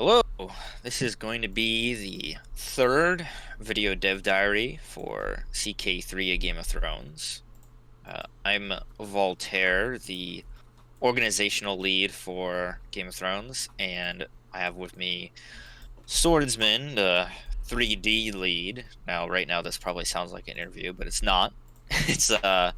Hello, this is going to be the third video dev diary for CK3 A Game of Thrones. I'm Voltaire, the organizational lead for Game of Thrones, and I have with me Swordsman, the 3D lead. Now, right now, this probably sounds like an interview, but it's not. It's we're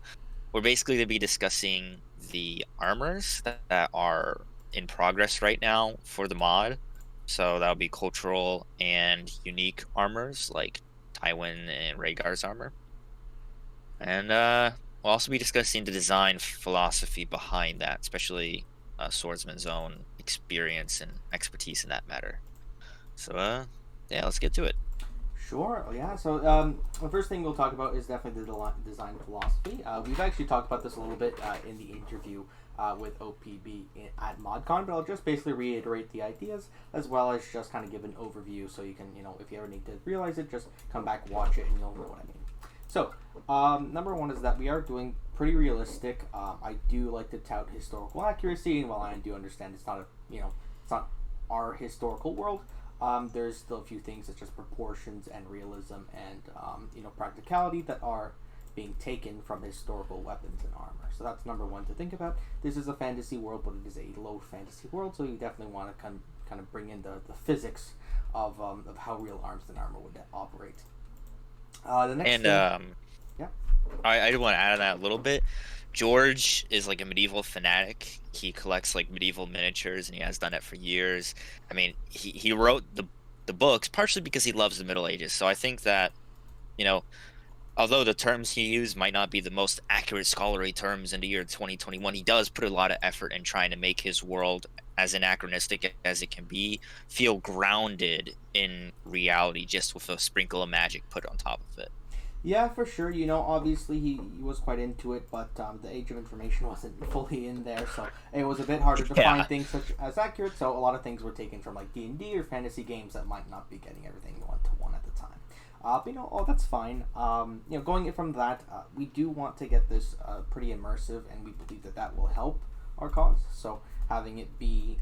basically going to be discussing the armors that are in progress right now for the mod. So that'll be cultural and unique armors like Tywin and Rhaegar's armor. And we'll also be discussing the design philosophy behind that, especially Swordsman's own experience and expertise in that matter. So yeah, let's get to it. Sure. Yeah. So the first thing we'll talk about is definitely the design philosophy. We've actually talked about this a little bit in the interview with OPB at ModCon, but I'll just basically reiterate the ideas as well as just kind of give an overview so you can, if you ever need to realize it, just come back, watch it, and you'll know what I mean. So, number one is that we are doing pretty realistic. I do like to tout historical accuracy, and while I do understand it's not it's not our historical world. There's still a few things such as proportions and realism and practicality that are being taken from historical weapons and armor. So that's number one to think about. This is a fantasy world, but it is a low fantasy world, so you definitely want to kind of bring in the physics of how real arms and armor would operate. The next And thing, yeah, I want to add on that a little bit. George is like a medieval fanatic. He collects like medieval miniatures, and he has done it for years. I mean, he wrote the books partially because he loves the Middle Ages. So I think that, you know, although the terms he used might not be the most accurate scholarly terms in the year 2021, he does put a lot of effort in trying to make his world as anachronistic as it can be feel grounded in reality, just with a sprinkle of magic put on top of it. yeah, for sure. Obviously he was quite into it, but the age of information wasn't fully in there, so it was a bit harder to Yeah. find things such as accurate. So a lot of things were taken from like D&D or fantasy games that might not be getting everything one to one at the time. But that's fine. Going it from that, we do want to get this pretty immersive, and we believe that that will help our cause. So having it be,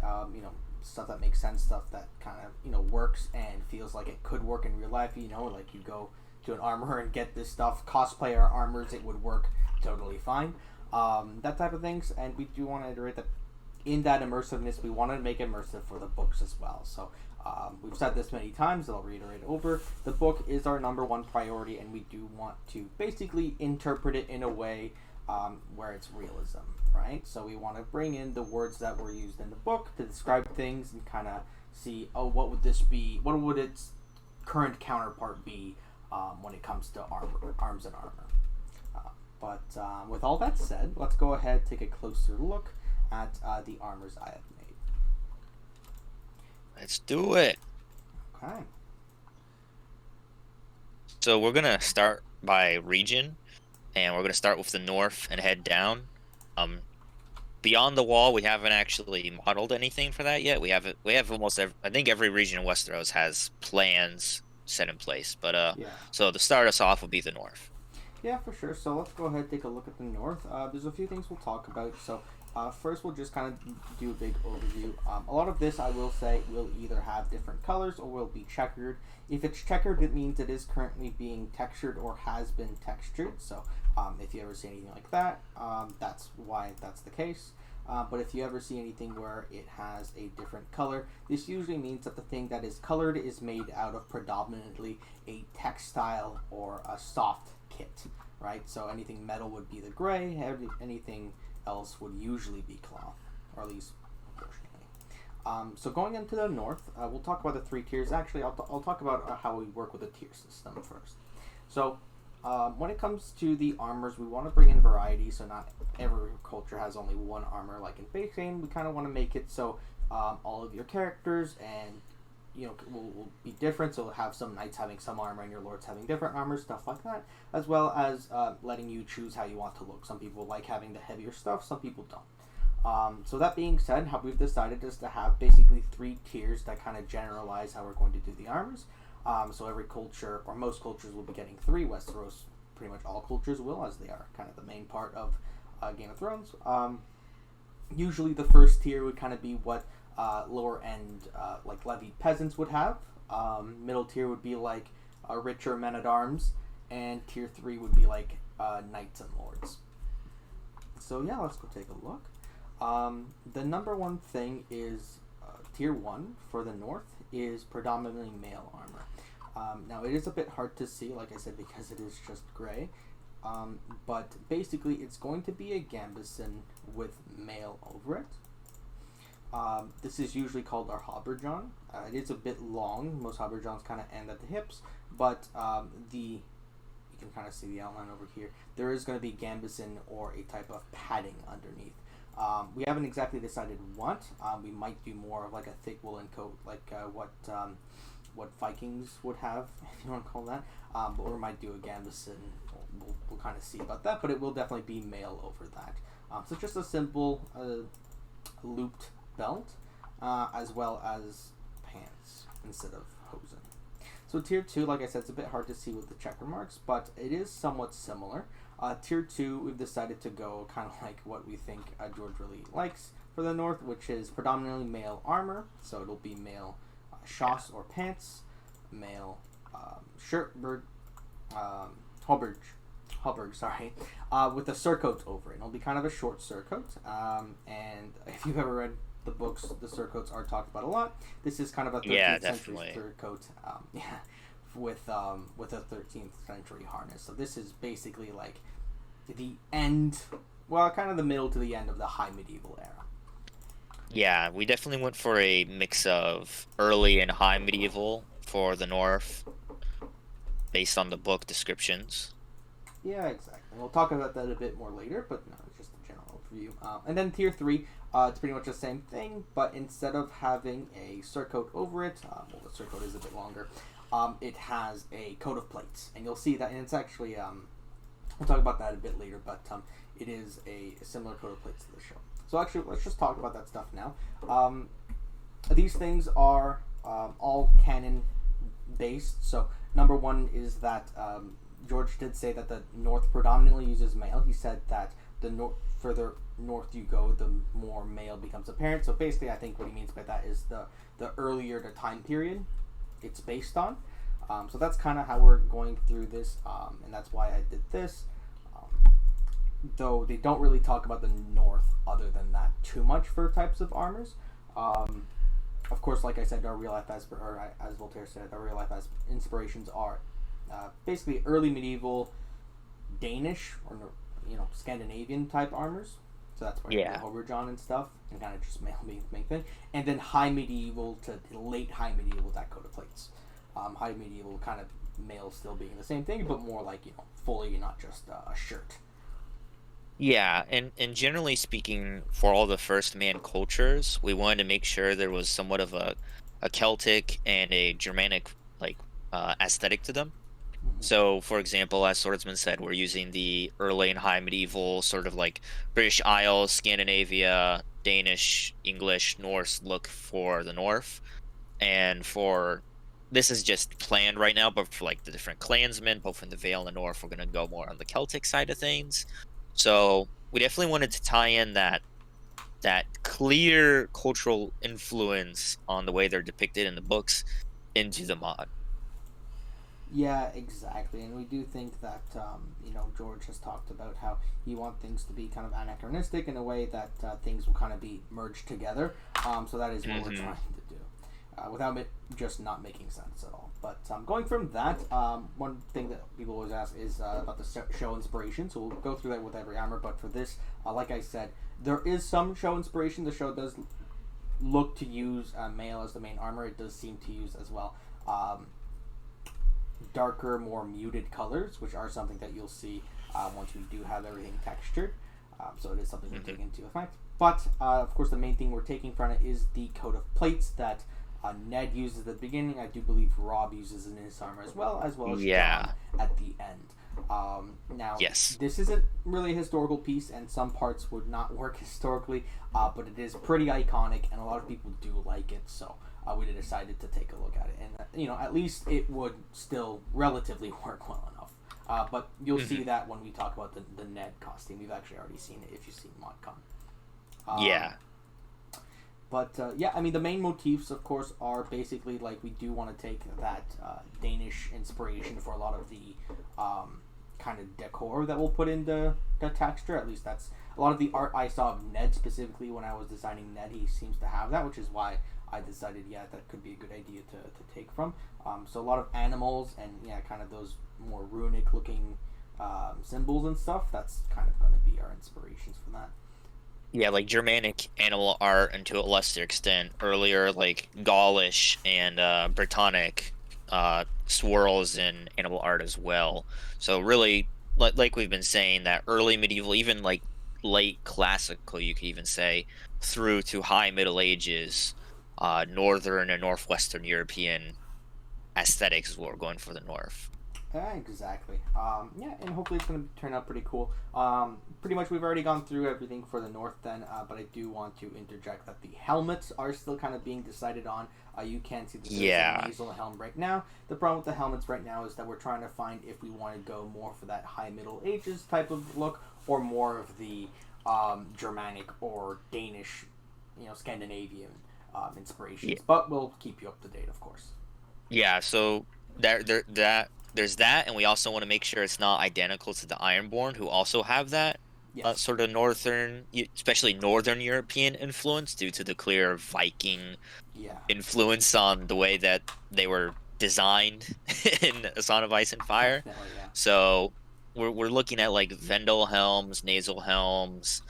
stuff that makes sense, stuff that kind of works and feels like it could work in real life. Like you go to an armor and get this stuff, cosplay our armors, it would work totally fine. That type of things, and we do want to iterate that in that immersiveness, we want to make it immersive for the books as well. So we've said this many times, and I'll reiterate over. The book is our number one priority, and we do want to basically interpret it in a way where it's realism, right? So we want to bring in the words that were used in the book to describe things and kind of see, oh, what would this be? What would its current counterpart be when it comes to arms and armor? But with all that said, let's go ahead take a closer look at the armors I have made. Let's do it. Okay. So we're gonna start by region, and we're gonna start with the north and head down. Um, Beyond the Wall, we haven't actually modeled anything for that yet. We have almost I think every region in Westeros has plans set in place. But Yeah. so to start us off will be the north. Yeah, for sure. So let's go ahead and take a look at the north. There's a few things we'll talk about. So first, we'll just kind of do a big overview. A lot of this, I will say, will either have different colors or will be checkered. If it's checkered, it means it is currently being textured or has been textured. So if you ever see anything like that, that's why that's the case. But if you ever see anything where it has a different color, this usually means that the thing that is colored is made out of predominantly a textile or a soft kit, right? So anything metal would be the gray, anything else would usually be cloth, or at least proportionally. So going into the north, we'll talk about the three tiers. Actually, I'll talk about how we work with the tier system first. So when it comes to the armors, we want to bring in variety, so not every culture has only one armor. Like in base game, we kind of want to make it so all of your characters and will be different. So we'll have some knights having some armor and your lords having different armor, stuff like that, as well as letting you choose how you want to look. Some people like having the heavier stuff, some people don't. So that being said, how we've decided is to have basically three tiers that kind of generalize how we're going to do the armors. So every culture, or most cultures, will be getting three. Westeros, pretty much all cultures will, as they are kind of the main part of Game of Thrones. Usually the first tier would kind of be what lower end like levied peasants would have. Middle tier would be like richer men at arms, and tier 3 would be like knights and lords. So yeah, let's go take a look. The number one thing is tier 1 for the north is predominantly mail armor. Now it is a bit hard to see, like I said, because it is just gray. But basically it's going to be a gambeson with mail over it. This is usually called our habergeon. It is a bit long. Most habergeons kind of end at the hips, but you can kind of see the outline over here. There is going to be gambeson or a type of padding underneath. We haven't exactly decided what. We might do more of like a thick woolen coat, like what Vikings would have, if you want to call that. But we might do a gambeson. We'll kind of see about that, but it will definitely be mail over that. So just a simple looped belt, as well as pants instead of hosen. So tier 2, like I said, it's a bit hard to see with the checker marks, but it is somewhat similar. Tier 2, we've decided to go kind of like what we think George really likes for the north, which is predominantly mail armor. So it'll be mail chasse or pants, mail shirtbird, halberg, sorry, with a surcoat over it. It'll be kind of a short surcoat, and if you've ever read the books, the surcoats are talked about a lot. This is kind of a 13th century surcoat, with a 13th century harness. So this is basically like the end, well, kind of the middle to the end of the high medieval era. Yeah, we definitely went for a mix of early and high medieval for the north, based on the book descriptions. Yeah, exactly. We'll talk about that a bit more later, but no, it's just a general overview. And then tier 3, it's pretty much the same thing, but instead of having a surcoat over it, well, the surcoat is a bit longer, it has a coat of plates. And you'll see that, and it's actually, we'll talk about that a bit later, but it is a similar coat of plates to the show. So actually, let's just talk about that stuff now. These things are all canon based. So number one is that George did say that the north predominantly uses mail. He said that the further north you go, the more mail becomes apparent. So basically, I think what he means by that is the earlier the time period it's based on. So that's kind of how we're going through this, and that's why I did this. Though they don't really talk about the north other than that too much for types of armors. Of course, like I said, our real life as Voltaire said, our real life as inspirations are basically early medieval Danish or Scandinavian type armors. So that's where Habergeon and stuff, and kind of just mail being the main thing. And then high medieval to late high medieval, that coat of plates. High medieval kind of mail still being the same thing, but more like fully, not just a shirt. Yeah, and generally speaking, for all the first man cultures, we wanted to make sure there was somewhat of a Celtic and a Germanic aesthetic to them. Mm-hmm. So, for example, as Swordsman said, we're using the early and high medieval sort of like British Isles, Scandinavia, Danish, English, Norse look for the north. And this is just planned right now, but for like the different clansmen, both in the Vale and the North, we're going to go more on the Celtic side of things. So we definitely wanted to tie in that clear cultural influence on the way they're depicted in the books into the mod. Yeah, exactly. And we do think that, George has talked about how he wants things to be kind of anachronistic in a way that things will kind of be merged together. So that is what we're trying to do, without it just not making sense at all. But going from that, one thing that people always ask is about the show inspiration. So we'll go through that with every armor. But for this, like I said, there is some show inspiration. The show does look to use mail as the main armor. It does seem to use as well darker, more muted colors, which are something that you'll see once we do have everything textured. So it is something to take into effect. But of course, the main thing we're taking from it is the coat of plates that Ned uses at the beginning. I do believe Robb uses in his armor as well as John at the end. Now, this isn't really a historical piece, and some parts would not work historically, but it is pretty iconic, and a lot of people do like it. So we decided to take a look at it, and at least it would still relatively work well enough. But you'll see that when we talk about the Ned costume. You've actually already seen it if you've seen ModCon. But yeah, I mean, the main motifs, of course, are basically like we do want to take that Danish inspiration for a lot of the kind of decor that we'll put into the texture. At least that's a lot of the art I saw of Ned specifically when I was designing Ned. He seems to have that, which is why I decided, yeah, that could be a good idea to take from. So a lot of animals and, yeah, kind of those more runic looking symbols and stuff. That's kind of going to be our inspirations for that. Yeah, like Germanic animal art, and to a lesser extent, earlier like Gaulish and Brittonic swirls in animal art as well. So really, like we've been saying, that early medieval, even like late classical, you could even say, through to high Middle Ages, northern and northwestern European aesthetics is what we're going for the north. Yeah, exactly. Yeah, and hopefully it's going to turn out pretty cool. Pretty much we've already gone through everything for the north then, but I do want to interject that the helmets are still kind of being decided on. You can see that there's Yeah. a nasal helm right now. The problem with the helmets right now is that we're trying to find if we want to go more for that high Middle Ages type of look or more of the Germanic or Danish, Scandinavian inspirations. Yeah. But we'll keep you up to date, of course. Yeah, so there's that, and we also want to make sure it's not identical to the Ironborn, who also have that Yes. sort of especially northern European influence due to the clear Viking Yeah. influence on the way that they were designed in A Song of Ice and Fire. Definitely, yeah. So we're looking at like Vendel helms, nasal helms,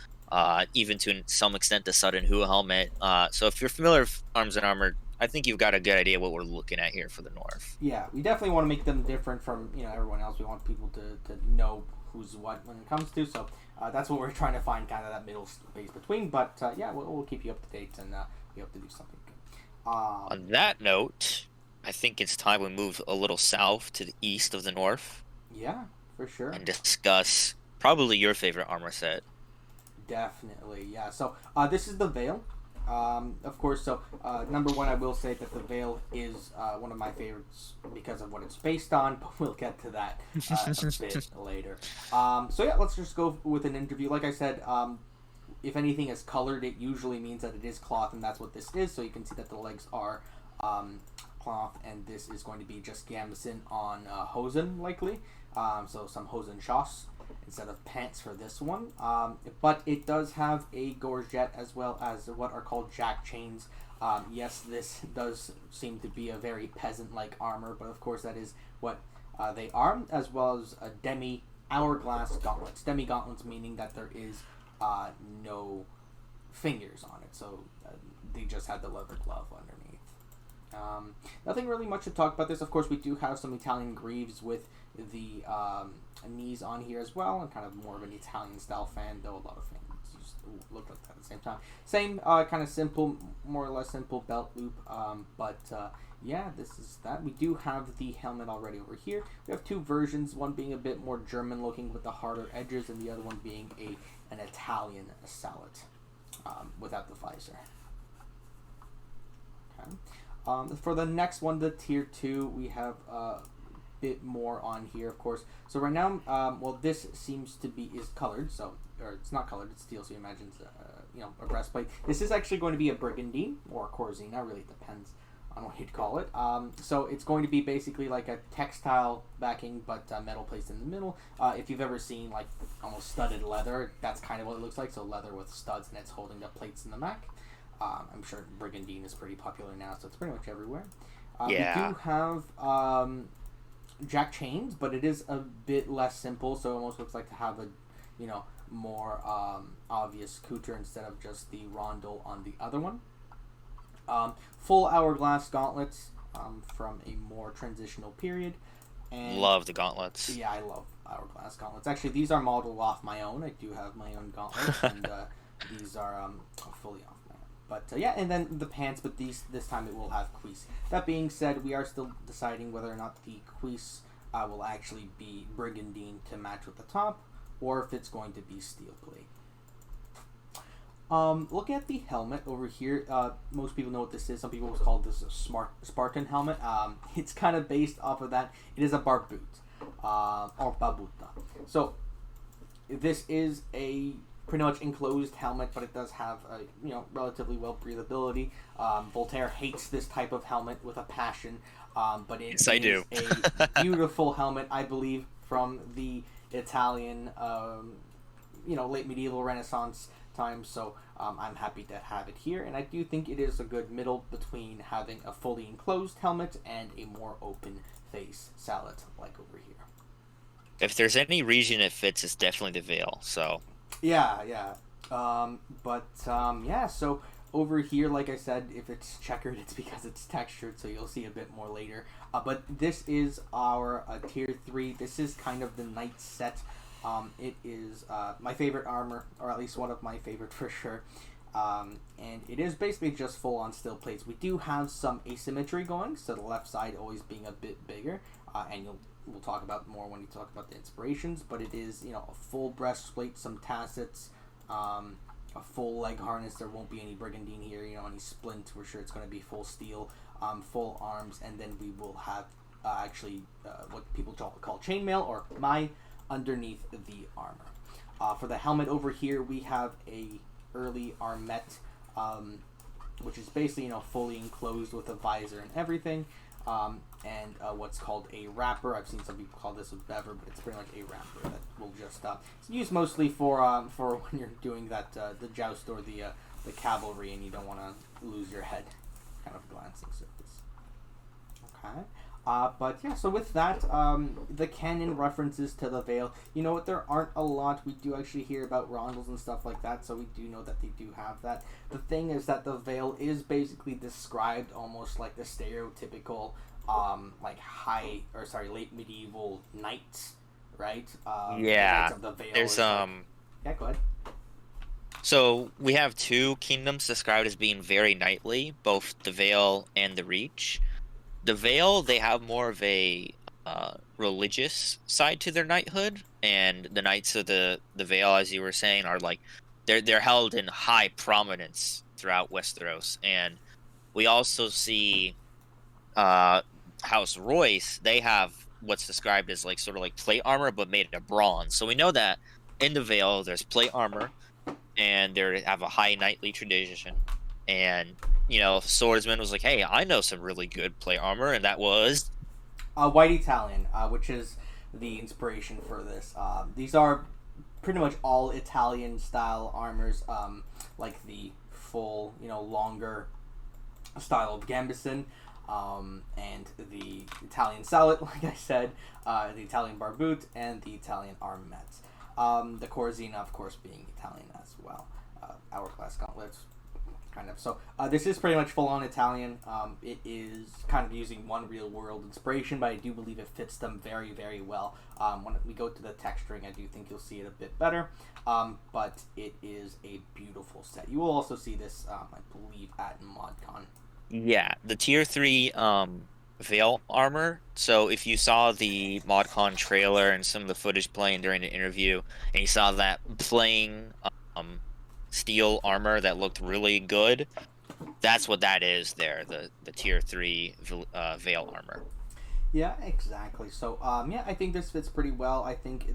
even to some extent the Sudden Who helmet. So if you're familiar with Arms and Armor, I think you've got a good idea what we're looking at here for the North. Yeah, we definitely want to make them different from everyone else. We want people to know who's what when it comes to. So that's what we're trying to find, kind of that middle space between. But yeah, we'll keep you up to date, and we hope to do something good. On that note, I think it's time we move a little south to the east of the North Yeah, for sure. and discuss probably your favorite armor set. Definitely, yeah. So this is the Vale. Of course, so number one, I will say that the Vale is one of my favorites because of what it's based on, but we'll get to that a bit later. So yeah, let's just go with an interview. Like I said, if anything is colored, it usually means that it is cloth, and that's what this is. So you can see that the legs are cloth, and this is going to be just gambeson on hosen, likely. So some hosen shoss instead of pants for this one. But it does have a gorget as well as what are called jack chains. Yes, this does seem to be a very peasant-like armor, but of course that is what they are, as well as a demi hourglass gauntlets. Demi gauntlets meaning that there is no fingers on it, so they just had the leather glove underneath. Nothing really much to talk about this. Of course, we do have some Italian greaves with the knees on here as well, and kind of more of an Italian style fan, though a lot of fans just look like that at the same time. Same kind of simple, more or less simple belt loop, but yeah, this is that. We do have the helmet already over here. We have two versions, one being a bit more German looking with the harder edges, and the other one being an Italian sallet without the visor. Okay. For the next one, the tier 2, we have bit more on here, of course. So right now, well, this seems to be is colored, so or it's not colored, it's steel, so you imagine a breastplate. This is actually going to be a brigandine or a corzina, really depends on what you'd call it. So it's going to be basically like a textile backing, but metal placed in the middle. If you've ever seen like almost studded leather, that's kind of what it looks like. So leather with studs, and it's holding up plates in the back. I'm sure brigandine is pretty popular now, so it's pretty much everywhere. Yeah. We do have jack chains, but it is a bit less simple, so it almost looks like to have a more obvious couture instead of just the rondel on the other one. Full hourglass gauntlets from a more transitional period. And Love the gauntlets. yeah, I love hourglass gauntlets. Actually, these are modeled off my own. I do have my own gauntlets, and these are fully off my own. But yeah, and then the pants, but this time it will have cuisse. That being said, we are still deciding whether or not the cuisse will actually be brigandine to match with the top, or if it's going to be steel plate. Looking at the helmet over here, most people know what this is. Some people call this a Spartan helmet. It's kind of based off of that. It is a barbut, or babuta. So this is a pretty much enclosed helmet, but it does have a relatively well breathability. Voltaire hates this type of helmet with a passion, but it Yes, I do. is a beautiful helmet, I believe, from the Italian, late medieval Renaissance time. So I'm happy to have it here, and I do think it is a good middle between having a fully enclosed helmet and a more open face sallet like over here. If there's any region it fits, it's definitely the Vale. So Yeah, yeah. Yeah, so over here, like I said, if it's checkered, it's because it's textured, so you'll see a bit more later. But this is our tier 3. This is kind of the knight set. It is my favorite armor, or at least one of my favorite for sure. And it is basically just full-on steel plates. We do have some asymmetry going, so the left side always being a bit bigger, and we'll talk about more when we talk about the inspirations, but it is, a full breastplate, some tassets, a full leg harness. There won't be any brigandine here, any splint. We're sure it's going to be full steel, full arms, and then we will have what people call chainmail, or my underneath the armor. For the helmet over here, we have a early armet, which is basically, fully enclosed with a visor and everything. And what's called a wrapper. I've seen some people call this a bever, but it's pretty much a wrapper that will just it's used mostly for when you're doing that the joust or the cavalry, and you don't want to lose your head. Kind of glancing surface. Okay. But yeah, so with that, the canon references to the Vale, there aren't a lot. We do actually hear about rondels and stuff like that, so we do know that they do have that. The thing is that the Vale is basically described almost like the stereotypical, late medieval knights, right? yeah, Knights of the Vale there's yeah, go ahead. So we have two kingdoms described as being very knightly, both the Vale and the Reach. The Vale, they have more of a religious side to their knighthood, and the knights of the Vale, as you were saying, are like they're held in high prominence throughout Westeros. And we also see House Royce. They have what's described as like sort of like plate armor, but made of bronze. So we know that in the Vale, there's plate armor, and they have a high knightly tradition. And Swordsman was like, "Hey, I know some really good plate armor," and that was White Italian, which is the inspiration for this. These are pretty much all Italian style armors, like the full, longer style of gambeson, and the Italian sallet, like I said, the Italian barboot, and the Italian armaments. The Corzina, of course, being Italian as well. Hourglass gauntlets. Kind of. So this is pretty much full-on Italian. It is kind of using one real-world inspiration, but I do believe it fits them very, very well. When we go to the texturing, I do think you'll see it a bit better. But it is a beautiful set. You will also see this, I believe, at ModCon. yeah, the tier 3 Vale armor. So if you saw the ModCon trailer and some of the footage playing during the interview, and you saw that playing steel armor that looked really good, that's what that is there, the tier 3 Vale armor. Yeah, exactly. So, I think this fits pretty well. I think,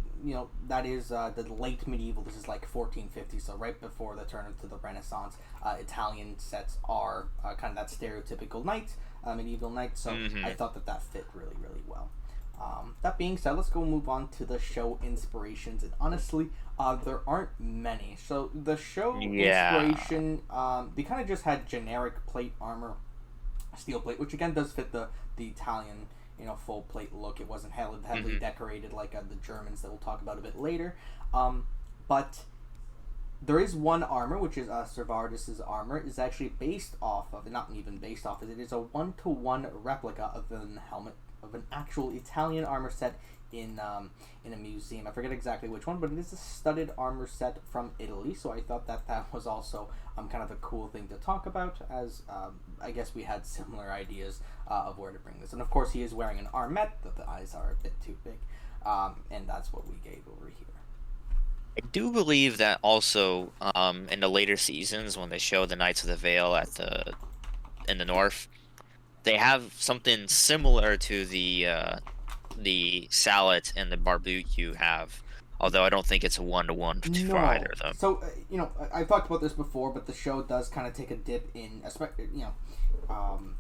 that is the late medieval. This is like 1450, so right before the turn into the Renaissance. Italian sets are kind of that stereotypical knight, medieval knight, so I thought that fit really, really well. That being said, let's go move on to the show inspirations, and honestly, there aren't many. So the show inspiration, they kind of just had generic plate armor, steel plate, which again does fit the Italian, full plate look. It wasn't heavily decorated like the Germans that we'll talk about a bit later. But there is one armor, which is Servardis's armor, is actually based off of, not even based off of, it is a 1-to-1 replica of the helmet of an actual Italian armor set in a museum. I forget exactly which one, but it is a studded armor set from Italy, so I thought that was also kind of a cool thing to talk about, as I guess we had similar ideas of where to bring this. And of course he is wearing an armet, that the eyes are a bit too big, and that's what we gave over here. I do believe that also in the later seasons, when they show the Knights of the Vale in the north, they have something similar to the sallet and the barboot you have Although I don't think it's a 1-to-1 for either No. of them. So I've talked about this before, but the show does kind of take a dip in, um,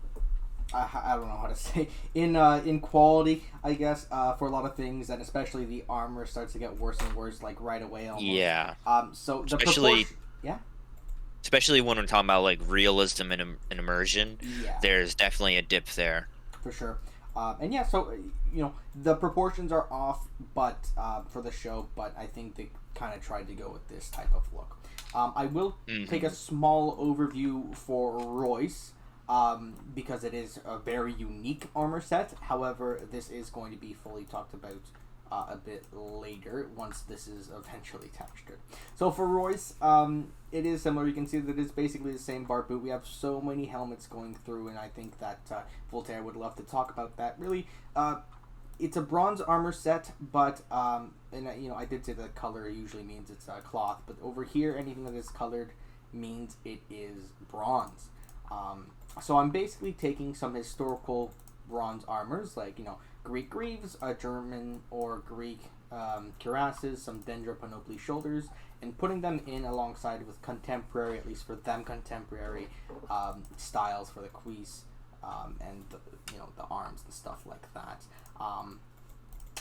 I don't know how to say in quality, I guess, for a lot of things, and especially the armor starts to get worse and worse, like right away almost. Yeah. So the Especially proportion, yeah, especially when we're talking about like realism and immersion, yeah, there's definitely a dip there. for sure. And yeah, so the proportions are off, but for the show, but I think they kind of tried to go with this type of look. I will take a small overview for Royce. Because it is a very unique armor set. However, this is going to be fully talked about a bit later once this is eventually textured. So for Royce, it is similar. You can see that it's basically the same bar boot. We have so many helmets going through, and I think that Voltaire would love to talk about that. Really, it's a bronze armor set, but I did say the color usually means it's cloth, but over here, anything that is colored means it is bronze. So I'm basically taking some historical bronze armors, like, Greek greaves, German or Greek cuirasses, some Dendra panoply shoulders, and putting them in alongside with contemporary, at least for them, contemporary styles for the cuisse and the arms and stuff like that.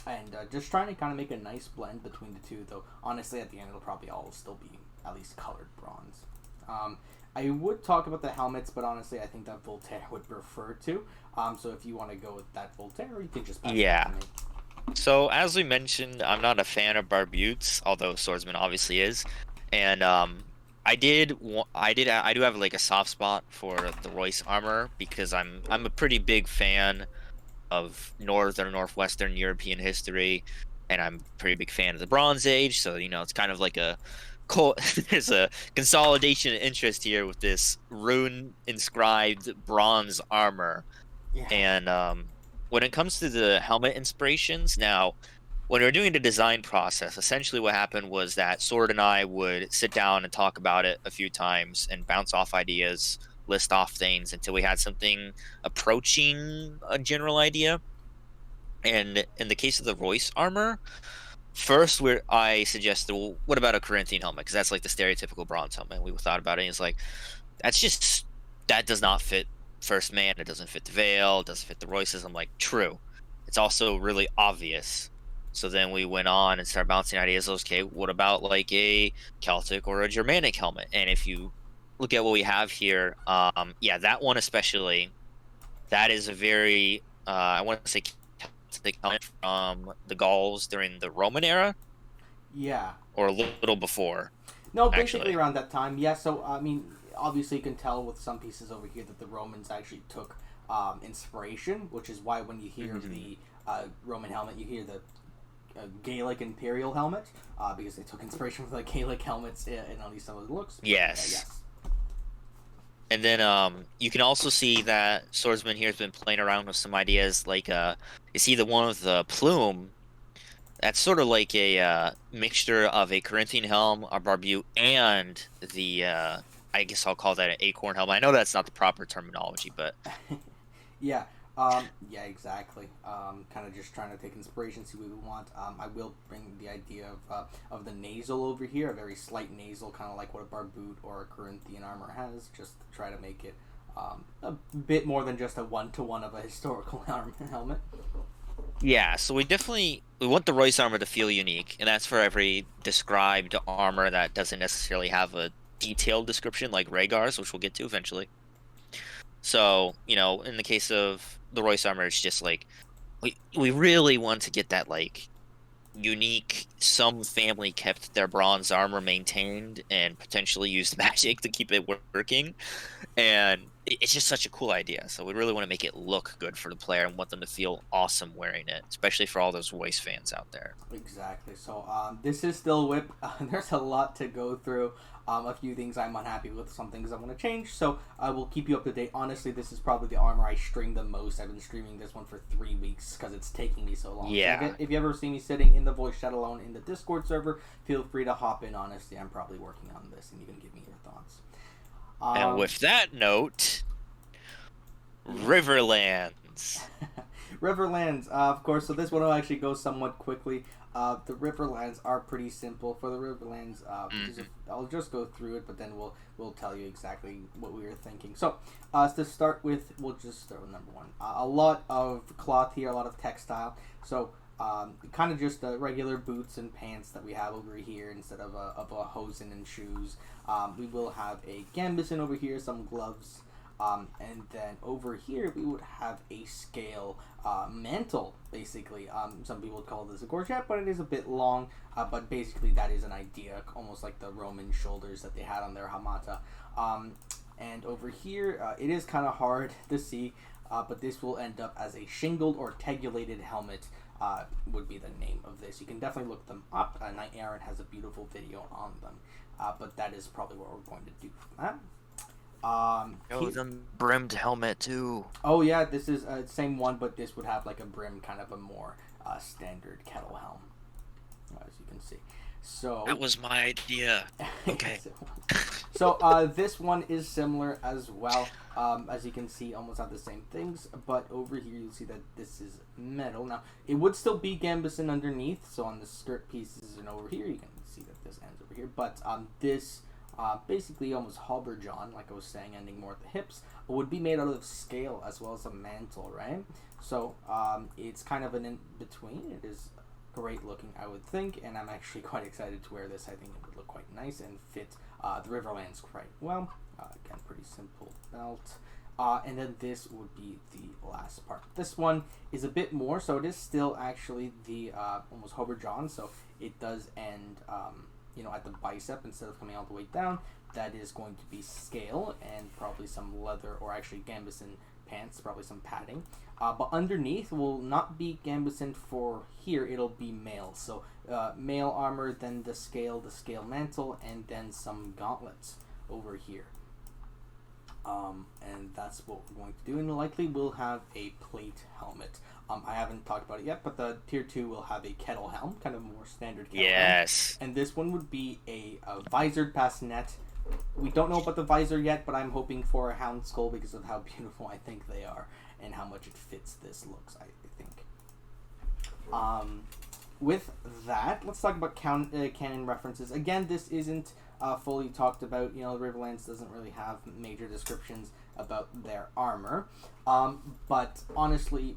And just trying to kind of make a nice blend between the two, though honestly at the end it'll probably all still be at least colored bronze. I would talk about the helmets, but honestly, I think that Voltaire would prefer to. So if you want to go with that Voltaire, you can just pass it to me. So as we mentioned, I'm not a fan of barbutes, although Swordsman obviously is, and I do have like a soft spot for the Royce armor because I'm a pretty big fan of northwestern European history, and I'm a pretty big fan of the Bronze Age. So it's kind of like a there's a consolidation of interest here with this rune inscribed bronze armor. Yeah. And when it comes to the helmet inspirations, now when we were doing the design process, essentially what happened was that Sword and I would sit down and talk about it a few times and bounce off ideas, list off things until we had something approaching a general idea. And in the case of the Royce armor, first, I suggested, well, what about a Corinthian helmet? Because that's like the stereotypical bronze helmet. We thought about it, and it's like, that does not fit First Man. It doesn't fit the Vale. It doesn't fit the Royces. I'm like, true. It's also really obvious. So then we went on and started bouncing ideas. Okay, what about like a Celtic or a Germanic helmet? And if you look at what we have here, that one especially, that is a very, I want to say, they come from the Gauls during the Roman era. Yeah. Or a little before. No, basically around that time. Yeah, so, I mean, obviously you can tell with some pieces over here that the Romans actually took inspiration, which is why when you hear the Roman helmet, you hear the Gaelic Imperial helmet, because they took inspiration from the Gaelic helmets in at least some of the looks. Yes. Yes. And then you can also see that Swordsman here has been playing around with some ideas, like you see the one with the plume. That's sort of like a mixture of a Corinthian helm, a barbute, and the I guess I'll call that an acorn helm. I know that's not the proper terminology, but yeah, exactly. Kind of just trying to take inspiration, see what we want. I will bring the idea of the nasal over here, a very slight nasal, kind of like what a barbute or a Corinthian armor has, just to try to make it a bit more than just a one-to-one of a historical helmet. Yeah, so we want the Royce armor to feel unique, and that's for every described armor that doesn't necessarily have a detailed description like Rhaegar's, which we'll get to eventually. So, in the case of the Royce armor, it's just like we really want to get that like unique, some family kept their bronze armor maintained and potentially used magic to keep it working. And it's just such a cool idea. So we really want to make it look good for the player and want them to feel awesome wearing it, especially for all those Royce fans out there. Exactly. So this is still Whip. There's a lot to go through. A few things I'm unhappy with, some things I want to change. So I will keep you up to date. Honestly, this is probably the armor I stream the most. I've been streaming this one for 3 weeks because it's taking me so long. Yeah. So if you ever see me sitting in the voice chat alone in the Discord server, feel free to hop in. Honestly, I'm probably working on this, and you can give me your thoughts. And with that note, Riverlands. Riverlands, of course. So this one will actually go somewhat quickly. The Riverlands are pretty simple. For the Riverlands, I'll just go through it, but then we'll tell you exactly what we were thinking. So, to start with, we'll just start with number one. A lot of cloth here, a lot of textile. So, kind of just regular boots and pants that we have over here instead of a hosen and shoes. We will have a gambeson over here, some gloves. And then over here we would have a scale mantle, basically. Some people would call this a gorget, but it is a bit long. But basically that is an idea, almost like the Roman shoulders that they had on their hamata. And over here, it is kind of hard to see, but this will end up as a shingled or tegulated helmet. Would be the name of this. You can definitely look them up. Knight Errant has a beautiful video on them. But that is probably what we're going to do for that. The brimmed helmet too. Oh yeah, this is same one, but this would have like a brim, kind of a more standard kettle helm, as you can see. So that was my idea. Okay. So this one is similar as well. As you can see, almost have the same things, but over here you'll see that this is metal. Now it would still be gambeson underneath, so on the skirt pieces and over here you can see that this ends over here. But this. Basically almost halberjon, like I was saying, ending more at the hips, would be made out of scale as well as a mantle, right? So it's kind of an in-between. It is great looking, I would think, and I'm actually quite excited to wear this. I think it would look quite nice and fit the Riverlands quite well. Again, pretty simple belt. And then this would be the last part. This one is a bit more, so it is still actually the almost halberjon, so it does end at the bicep instead of coming all the way down. That is going to be scale and probably some leather, or actually gambeson pants, probably some padding. But underneath will not be gambeson for here, it'll be mail. So mail armor, then the scale mantle, and then some gauntlets over here. And that's what we're going to do, and likely we'll have a plate helmet. I haven't talked about it yet, but the tier 2 will have a kettle helm, kind of more standard kettle helm. And this one would be a visored bassinet. We don't know about the visor yet, but I'm hoping for a hound skull because of how beautiful I think they are and how much it fits this looks, I think. With that, let's talk about canon references. Again, this isn't fully talked about. Riverlands doesn't really have major descriptions about their armor. But honestly,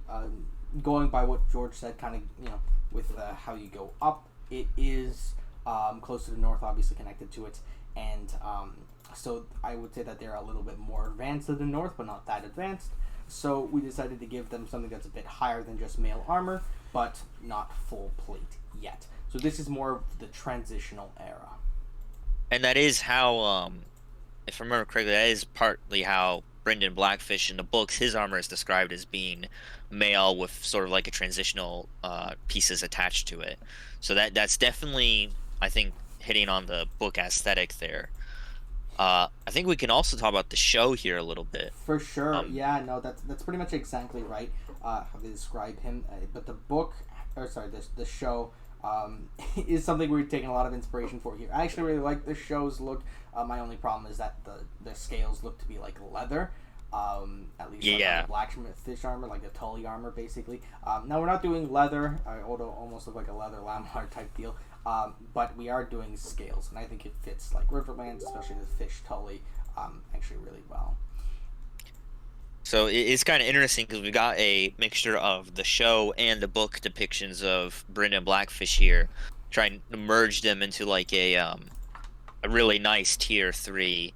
going by what George said, kind of, with how you go up, it is close to the north, obviously connected to it. And so I would say that they're a little bit more advanced to the north, but not that advanced. So we decided to give them something that's a bit higher than just mail armor, but not full plate yet. So this is more of the transitional era. And that is how, if I remember correctly, that is partly how Brynden Blackfish in the books, his armor is described as being mail with sort of like a transitional pieces attached to it. So that's definitely, I think, hitting on the book aesthetic there. I think we can also talk about the show here a little bit. For sure, yeah, no, that's pretty much exactly right how they describe him. But the book, the show is something we're taking a lot of inspiration for here. I actually really like the show's look. My only problem is that the scales look to be like leather. At least like blacksmith fish armor, like a Tully armor, basically. Now we're not doing leather, although almost look like a leather lamar type deal. But we are doing scales, and I think it fits like Riverlands, especially the fish Tully, actually really well. So it's kind of interesting because we got a mixture of the show and the book depictions of Brynden Blackfish here, trying to merge them into like a really nice tier 3.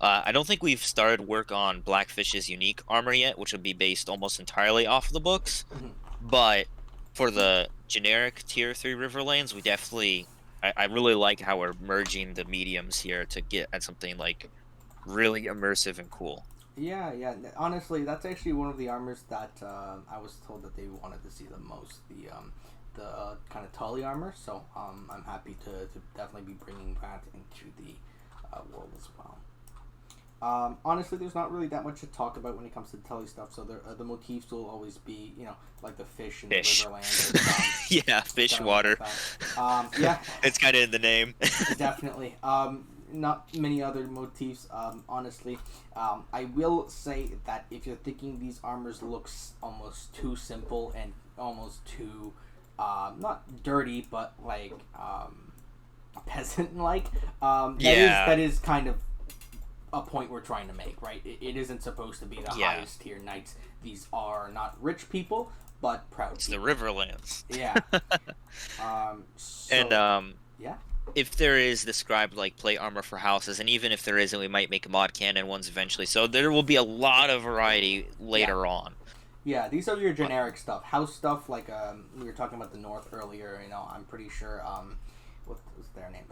I don't think we've started work on Blackfish's unique armor yet, which will be based almost entirely off of the books. Mm-hmm. But for the generic tier 3 Riverlands, we definitely, I really like how we're merging the mediums here to get at something like really immersive and cool. Yeah. Honestly, that's actually one of the armors that I was told that they wanted to see the most. The kind of Tully armor. So I'm happy to definitely be bringing that into the world as well. Honestly, there's not really that much to talk about when it comes to the Tully stuff. So the motifs will always be, like the fish in the Riverlands. Yeah, fish water. Yeah. It's kind of in the name. Definitely. not many other motifs. Honestly, I will say that if you're thinking these armors looks almost too simple and almost too, not dirty, but like peasant-like, that is kind of a point we're trying to make, right? It isn't supposed to be the highest tier knights. These are not rich people, but proud. It's people. the Riverlands. Yeah. Yeah. If there is described like plate armor for houses, and even if there isn't, we might make mod cannon ones eventually. So there will be a lot of variety later on. Yeah, these are your generic stuff. House stuff, like we were talking about the North earlier. You know, I'm pretty sure. What was their name?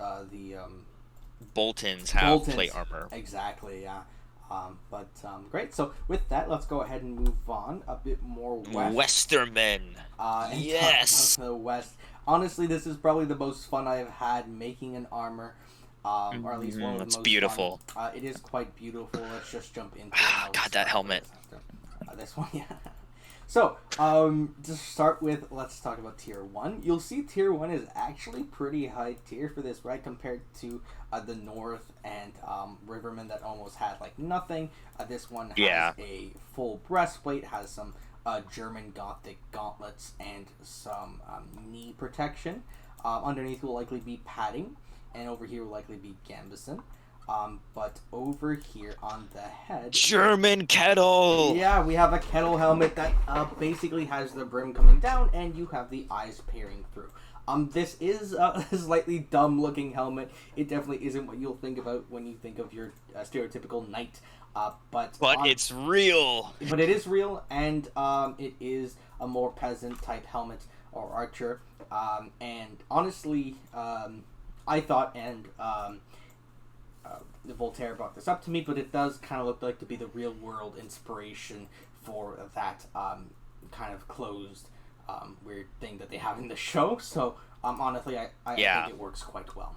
Boltons have plate armor. Exactly, yeah. Great. So with that, let's go ahead and move on a bit more west. Westermen. Yes. The West. Honestly, this is probably the most fun I've had making an armor, or at least one of the most. It's beautiful. It is quite beautiful. Let's just jump into it. God, that helmet. This one, yeah. So, to start with, let's talk about Tier 1. You'll see Tier 1 is actually pretty high tier for this, right? Compared to the North and Riverman that almost had, like, nothing. This one has a full breastplate, has some German Gothic gauntlets, and some knee protection. Underneath will likely be padding, and over here will likely be gambeson. But over here on the head... German kettle! Yeah, we have a kettle helmet that basically has the brim coming down, and you have the eyes peering through. This is a slightly dumb-looking helmet. It definitely isn't what you'll think about when you think of your stereotypical knight. But it's real! But it is real, and it is a more peasant-type helmet, or archer. And honestly, I thought, and... Voltaire brought this up to me, but it does kind of look like to be the real world inspiration for that kind of closed weird thing that they have in the show. So honestly, I think it works quite well.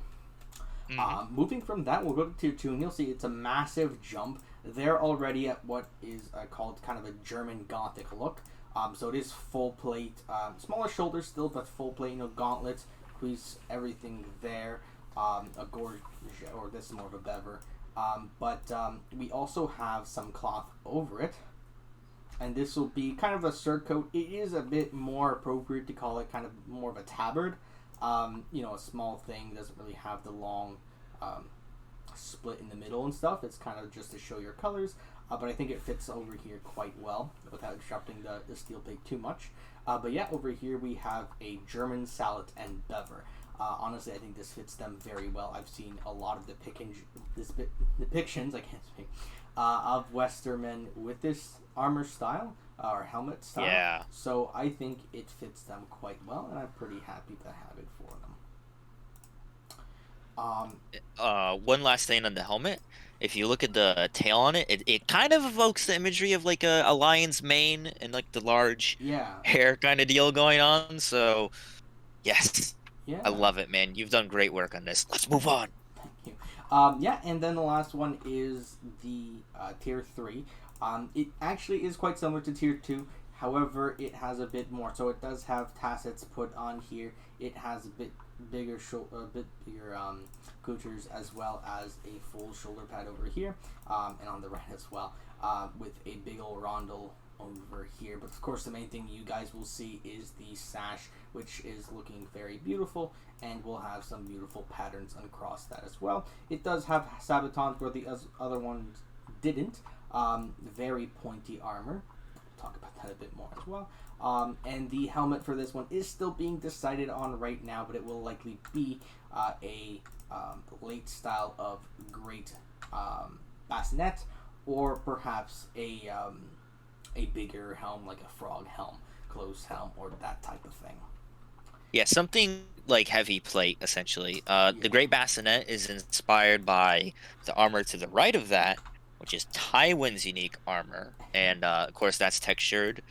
Moving from that, we'll go to Tier 2, and you'll see it's a massive jump. They're already at what is called kind of a German Gothic look. So it is full plate, smaller shoulders still, but full plate, gauntlets, crease, everything there. A gorge, or this is more of a bever. But we also have some cloth over it. And this will be kind of a surcoat. It is a bit more appropriate to call it kind of more of a tabard. A small thing, doesn't really have the long split in the middle and stuff. It's kind of just to show your colors. But I think it fits over here quite well without disrupting the steel plate too much. But yeah, over here we have a German sallet and bever. Honestly, I think this fits them very well. I've seen a lot of depictions, I can't speak, of Westermen with this armor style, or helmet style. Yeah. So I think it fits them quite well, and I'm pretty happy to have it for them. One last thing on the helmet. If you look at the tail on it, it kind of evokes the imagery of like a lion's mane and like the large hair kind of deal going on. So, yes. Yeah. I love it, man. You've done great work on this. Let's move on. Thank you. And then the last one is the Tier 3. It actually is quite similar to Tier 2. However, it has a bit more. So it does have tassets put on here. It has a bit bigger coutures, as well as a full shoulder pad over here, and on the right as well, with a big old rondel over here. But of course, the main thing you guys will see is the sash, which is looking very beautiful, and will have some beautiful patterns across that as well. It does have sabatons where the other ones didn't. Very pointy armor. We'll talk about that a bit more as well. And the helmet for this one is still being decided on right now, but it will likely be a late style of great bassinet, or perhaps a bigger helm, like a frog helm, closed helm, or that type of thing. Yeah, something like heavy plate, essentially. The Great Bassinet is inspired by the armor to the right of that, which is Tywin's unique armor. And, of course, that's textured,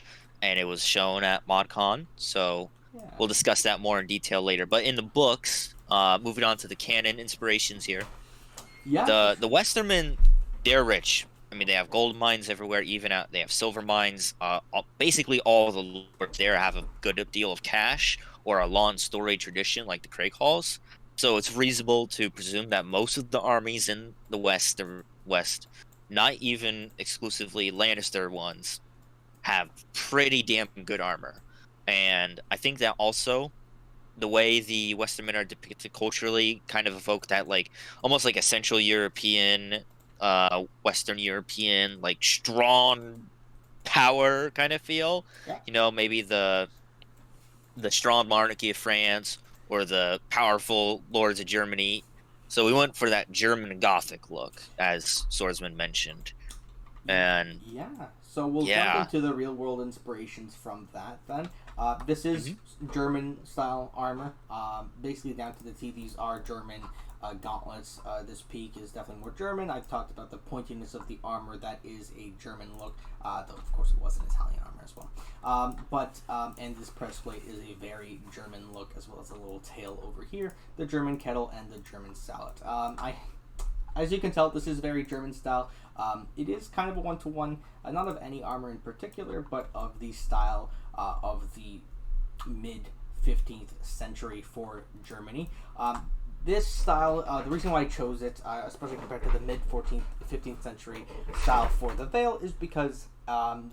and it was shown at ModCon, so we'll discuss that more in detail later. But in the books, moving on to the canon inspirations here, the Westermen, they're rich. I mean, they have gold mines everywhere, even out. They have silver mines. Basically, all the lords there have a good deal of cash or a long story tradition, like the Craig Halls. So it's reasonable to presume that most of the armies in the West, not even exclusively Lannister ones, have pretty damn good armor. And I think that also the way the Western men are depicted culturally kind of evoke that like almost like a Central European, Western European, like strong power kind of feel. Yeah. Maybe the strong monarchy of France or the powerful lords of Germany. So we went for that German Gothic look, as Swordsman mentioned. And Yeah. So we'll jump yeah. into the real world inspirations from that then. This is Mhm. German style armor. Basically down to the T. These are German gauntlets. This peak is definitely more German. I've talked about the pointiness of the armor. That is a German look. Though of course it was an Italian armor as well. And this breastplate is a very German look, as well as a little tail over here, the German kettle and the German sallet. As you can tell, this is very German style. It is kind of a one-to-one, not of any armor in particular, but of the style of the mid 15th century for Germany. This style, the reason why I chose it, especially compared to the mid 14th, 15th century style for the Vale, is because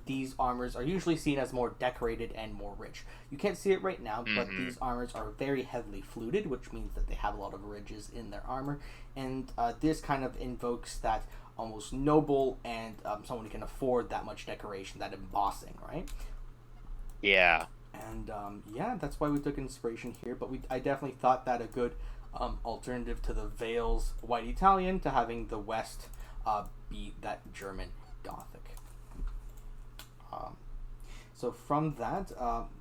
these armors are usually seen as more decorated and more rich. You can't see it right now, but these armors are very heavily fluted, which means that they have a lot of ridges in their armor, and this kind of invokes that almost noble and someone who can afford that much decoration, that embossing, right? Yeah. And yeah, that's why we took inspiration here. But I definitely thought that a good alternative to the Vale's white Italian, to having the West be that German Gothic. So from that,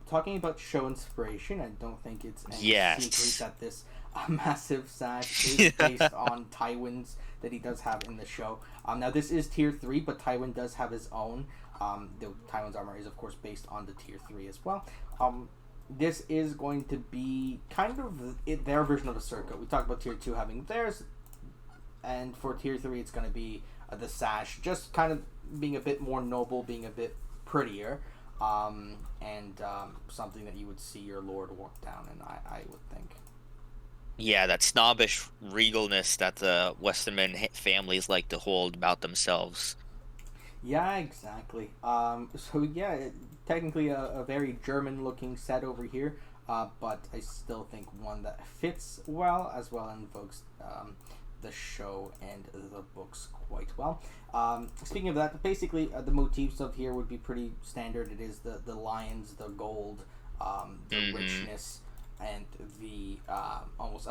talking about show inspiration, I don't think it's any secret that this massive sash is based on Tywin's that he does have in the show. Now this is tier 3, but Tywin does have his own. Tywin's armor is of course based on the tier 3 as well. This is going to be kind of their version of a circuit. We talked about tier 2 having theirs, and for tier 3 it's going to be the sash, just kind of being a bit more noble, being a bit prettier, and something that you would see your lord walk down in, I would think. Yeah, that snobbish regalness that the Westerman families like to hold about themselves. Yeah, exactly. So yeah, technically a very German-looking set over here, but I still think one that fits well, as well invokes the show and the books quite well. Speaking of that, basically the motifs of here would be pretty standard. It is the lions, the gold, the richness, and the almost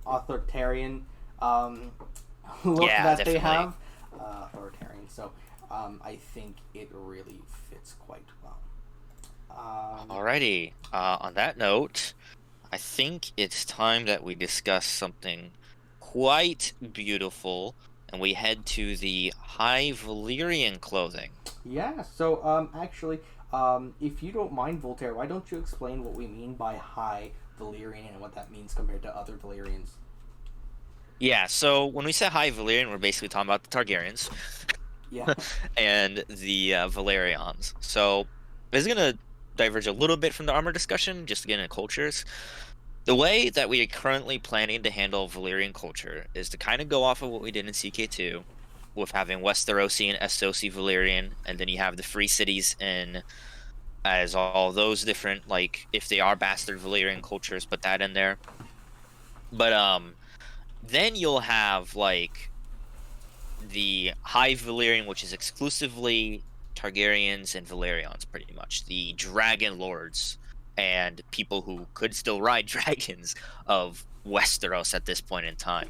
authoritarian look that definitely. they have. Authoritarian. So I think it really fits quite well. Alrighty. On that note, I think it's time that we discuss something quite beautiful, and we head to the High Valyrian clothing. Yeah. So actually, if you don't mind, Voltaire, why don't you explain what we mean by High Valyrian and what that means compared to other Valyrians? Yeah, so when we say High Valyrian, we're basically talking about the Targaryens. Yeah. And the Valerians. So this is going to diverge a little bit from the armor discussion, just to get into cultures. The way that we are currently planning to handle Valyrian culture is to kind of go off of what we did in CK2, with having Westerosi and Essosi Valyrian, and then you have the free cities in as all those different, like, if they are bastard Valyrian cultures, put that in there. But then you'll have like the High Valyrian, which is exclusively Targaryens and Valerians, pretty much the Dragon Lords and people who could still ride dragons of Westeros at this point in time.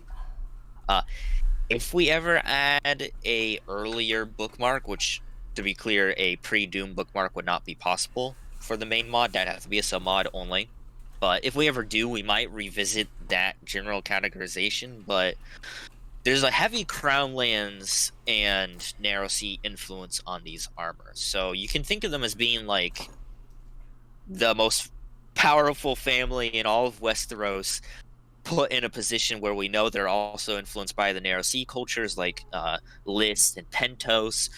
If we ever add a earlier bookmark, which, to be clear, a pre-Doom bookmark would not be possible for the main mod, that'd have to be a sub-mod only. But if we ever do, we might revisit that general categorization, but there's a heavy Crownlands and Narrow Sea influence on these armors. So you can think of them as being like the most powerful family in all of Westeros, put in a position where we know they're also influenced by the Narrow Sea cultures like Lys and Pentos,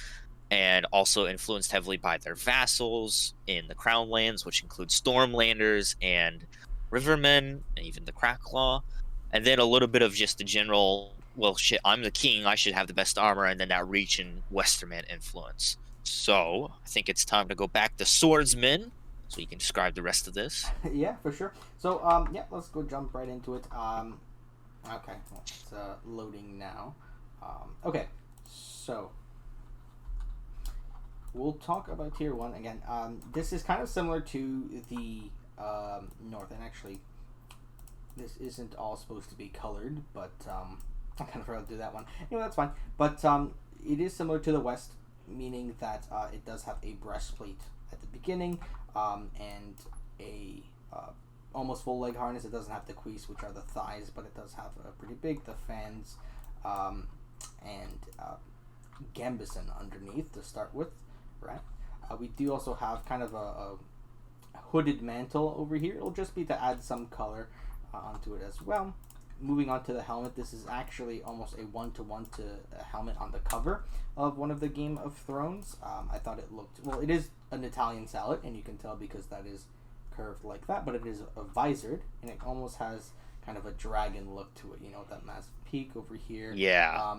and also influenced heavily by their vassals in the Crownlands, which include Stormlanders and Rivermen, and even the Cracklaw. and then a little bit of just the general, well, shit, I'm the king, I should have the best armor, and then that reach and Westerman influence. So I think it's time to go back to swordsman, so you can describe the rest of this. Yeah, for sure. So yeah, let's go jump right into it. Okay, well, it's loading now. Okay, so we'll talk about tier 1 again. This is kind of similar to the north, and actually this isn't all supposed to be colored, but I kind of forgot to do that one. Anyway, that's fine. But it is similar to the west, meaning that it does have a breastplate at the beginning, and a almost full leg harness. It doesn't have the cuisse, which are the thighs, but it does have a pretty big, the fans, and gambeson underneath to start with, right? We do also have kind of a hooded mantle over here. It'll just be to add some color onto it as well. Moving on to the helmet, this is actually almost a one-to-one to a helmet on the cover of one of the Game of Thrones. I thought it looked, well, it is an Italian salad, and you can tell because that is curved like that, but it is a visored, and it almost has kind of a dragon look to it, you know, that massive peak over here,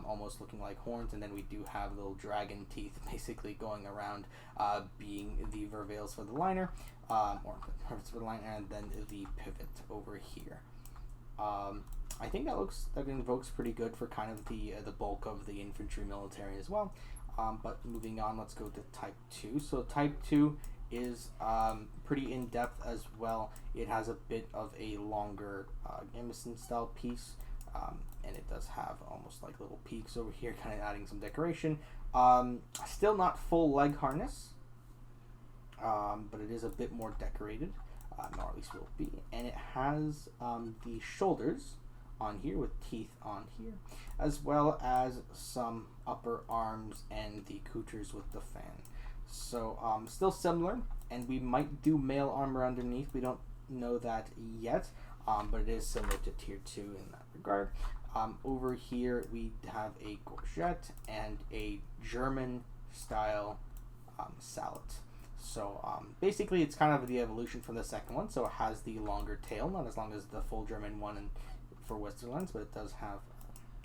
almost looking like horns, and then we do have little dragon teeth basically going around, being the vervails for the liner, or for the liner, and then the pivot over here. I think that invokes pretty good for kind of the bulk of the infantry military as well. But moving on, let's go to type 2. So type 2 is pretty in-depth as well. It has a bit of a longer gambeson style piece, and it does have almost like little peaks over here, kind of adding some decoration. Still not full leg harness, but it is a bit more decorated, or at least will be. And it has the shoulders on here with teeth on here, as well as some upper arms and the coutures with the fan. So still similar, and we might do mail armor underneath. We don't know that yet, but it is similar to tier 2 in that regard. Over here we have a courgette and a German style salad. So basically it's kind of the evolution from the second one. So it has the longer tail, not as long as the full German one and for Westerlands, but it does have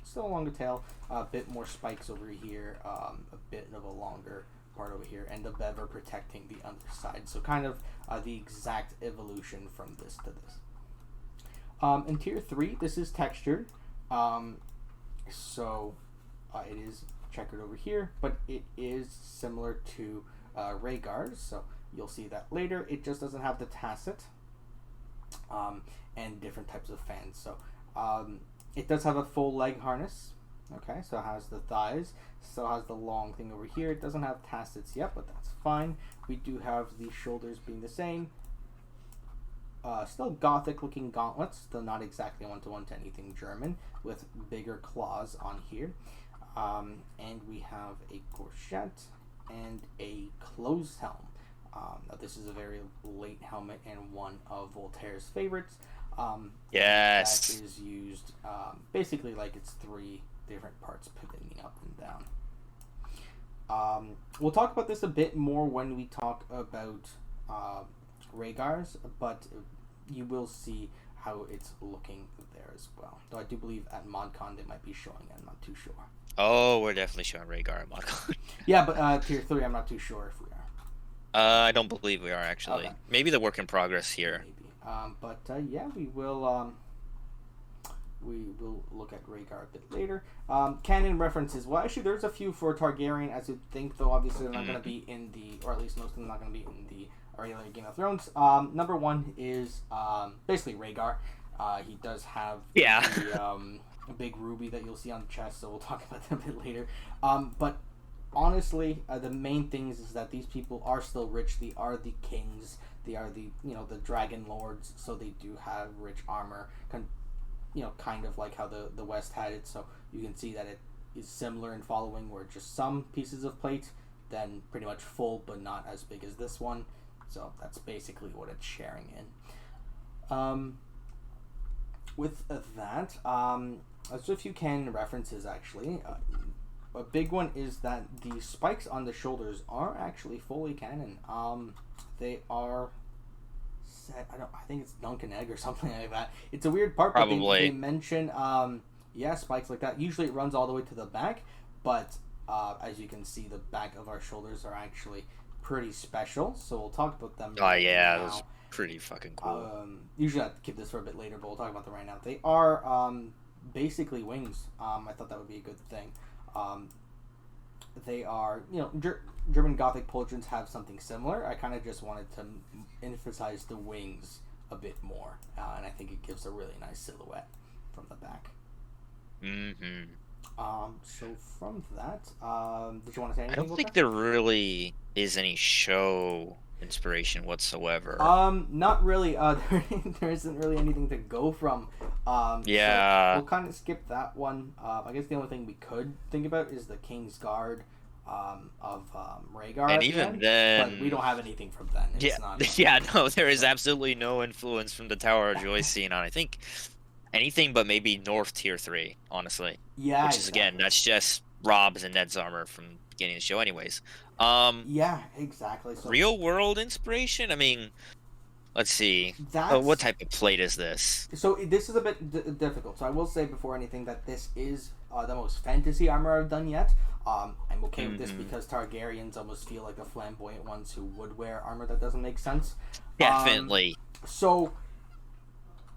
still a longer tail, a bit more spikes over here, a bit of a longer part over here, and the bever protecting the underside. So kind of the exact evolution from this to this. In tier 3, this is textured, so it is checkered over here, but it is similar to Rhaegar's, so you'll see that later. It just doesn't have the tacit and different types of fans. So it does have a full leg harness. Okay, so it has the thighs, still has the long thing over here. It doesn't have tacits yet, but that's fine. We do have the shoulders being the same. Still gothic looking gauntlets, though not exactly one-to-one to anything German, with bigger claws on here. And we have a courgette and a closed helm. Now this is a very late helmet and one of Voltaire's favorites. Yes. That is used basically like it's 3 different parts pivoting up and down. We'll talk about this a bit more when we talk about Rhaegar's, but you will see how it's looking there as well. Though I do believe at ModCon they might be showing it, I'm not too sure. Oh, we're definitely showing Rhaegar at ModCon. Yeah, but tier 3 I'm not too sure if we are. I don't believe we are, actually. Okay. Maybe the work in progress here. Maybe. But yeah, we will look at Rhaegar a bit later. Canon references. Well, actually, there's a few for Targaryen, as you'd think, though obviously they're not going to be in the, or at least most of them are not going to be in the regular Game of Thrones. Number 1 is basically Rhaegar. He does have the big ruby that you'll see on the chest, so we'll talk about that a bit later. But honestly, the main things is that these people are still rich. They are the kings. They are the the dragon lords, so they do have rich armor. Kind of like how the West had it. So you can see that it is similar in following, where just some pieces of plate, then pretty much full, but not as big as this one. So that's basically what it's sharing in. With that, there's a few canon references actually. A big one is that the spikes on the shoulders are actually fully canon. They are set. I think it's Dunkin' Egg or something like that. It's a weird part, but they Probably. mention yeah, spikes like that. Usually it runs all the way to the back, but as you can see, the back of our shoulders are actually pretty special. So we'll talk about them Oh right yeah, that was now. pretty fucking cool. Usually I keep this for a bit later, but we'll talk about them right now. They are basically wings. I thought that would be a good thing. Um, they are, German Gothic pauldrons have something similar. I kind of just wanted to emphasize the wings a bit more, and I think it gives a really nice silhouette from the back. Mm-hmm. So from that, did you want to say I anything don't about think that? there really is any show inspiration whatsoever. Not really. There isn't really anything to go from. So Yeah, we'll kind of skip that one. I guess the only thing we could think about is the King's Guard, of Rhaegar and at the even end, but we then, don't have anything from then. yeah, It's not. yeah, no, there is absolutely no influence from the Tower of Joy scene on, I think, anything but maybe North Tier 3, honestly. Yeah, Which is, again, exactly. that's just Rob's and Ned's armor from the beginning of the show anyways. Um, Yeah, exactly. So real world inspiration? I mean, let's see. What that's type of plate is this? this is a bit difficult. So I will say before anything that this is the most fantasy armor I've done yet. I'm okay with this Mm-hmm. because Targaryens almost feel like the flamboyant ones who would wear armor that doesn't make sense. Um, Definitely. so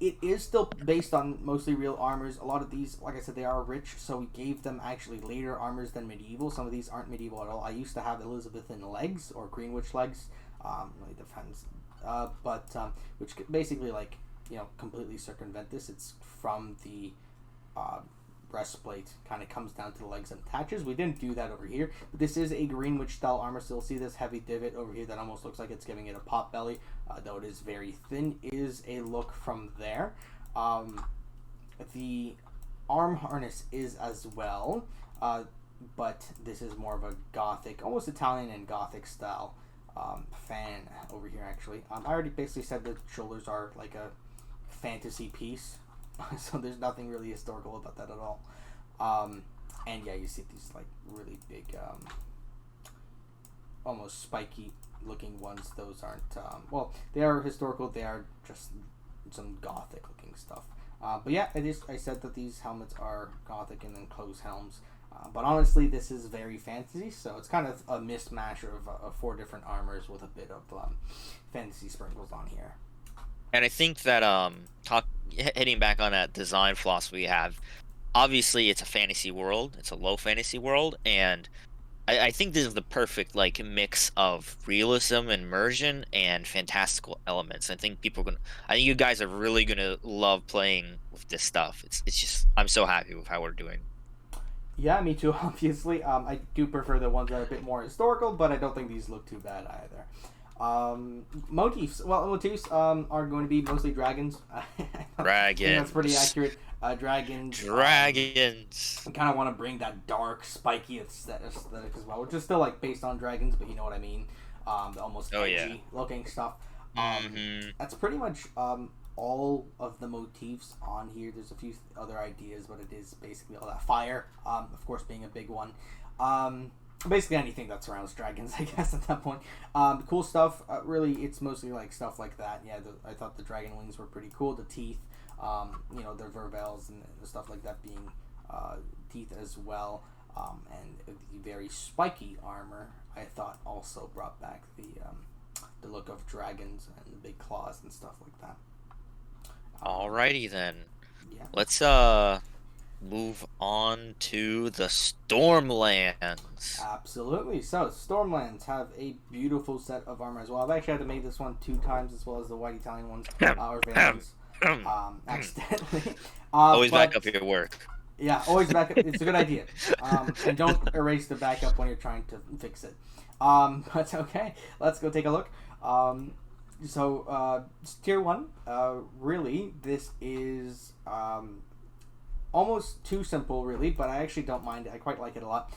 it is still based on mostly real armors. A lot of these, like I said, they are rich, so we gave them actually later armors than medieval. Some of these aren't medieval at all. I used to have Elizabethan legs or Greenwich legs. Really depends. Which basically, like, completely circumvent this. It's from the uh, breastplate, kind of comes down to the legs and attaches. We didn't do that over here, but this is a Greenwich style armor. Still see this heavy divot over here that almost looks like it's giving it a pot belly, though it is very thin. Is a look from there. The arm harness is as well, but this is more of a Gothic, almost Italian and Gothic style fan over here. Actually, I already basically said the shoulders are like a fantasy piece, so there's nothing really historical about that at all. And yeah, you see these like really big, almost spiky looking ones. Those aren't well, they are historical. They are just some Gothic looking stuff. But yeah, it is. I said that these helmets are Gothic and then closed helms. But honestly, this is very fantasy, so it's kind of a mismatch of four different armors with a bit of fantasy sprinkles on here. And I think that hitting back on that design philosophy we have, obviously it's a fantasy world, it's a low fantasy world, and I think this is the perfect like mix of realism, immersion, and fantastical elements. I think you guys are really gonna love playing with this stuff. It's just I'm so happy with how we're doing. Yeah, me too. Obviously, I do prefer the ones that are a bit more historical, but I don't think these look too bad either. Motifs. Well, motifs are going to be mostly dragons. I think that's pretty Dragons. accurate. Dragons. Dragons. I kind of want to bring that dark, spiky aesthetic as well, which is still like based on dragons, but you know what I mean. The almost Oh edgy yeah. looking stuff. Mm-hmm. That's pretty much all of the motifs on here. There's a few other ideas, but it is basically all that. Fire, of course, being a big one. Basically anything that surrounds dragons, I guess, at that point. Cool stuff. Really, it's mostly like stuff like that. Yeah, I thought the dragon wings were pretty cool. The teeth, the vervels and stuff like that being teeth as well. And the very spiky armor, I thought, also brought back the look of dragons and the big claws and stuff like that. Alrighty then. Yeah. Let's move on to the Stormlands. Absolutely. So, Stormlands have a beautiful set of armor as well. I've actually had to make this one 2 times as well as the white Italian ones, or Valens, accidentally. Always But back up your work. yeah, always back up. It's a good idea. And don't erase the backup when you're trying to fix it. But okay, let's go take a look. Tier 1, really, this is almost too simple, really, but I actually don't mind it. I quite like it a lot.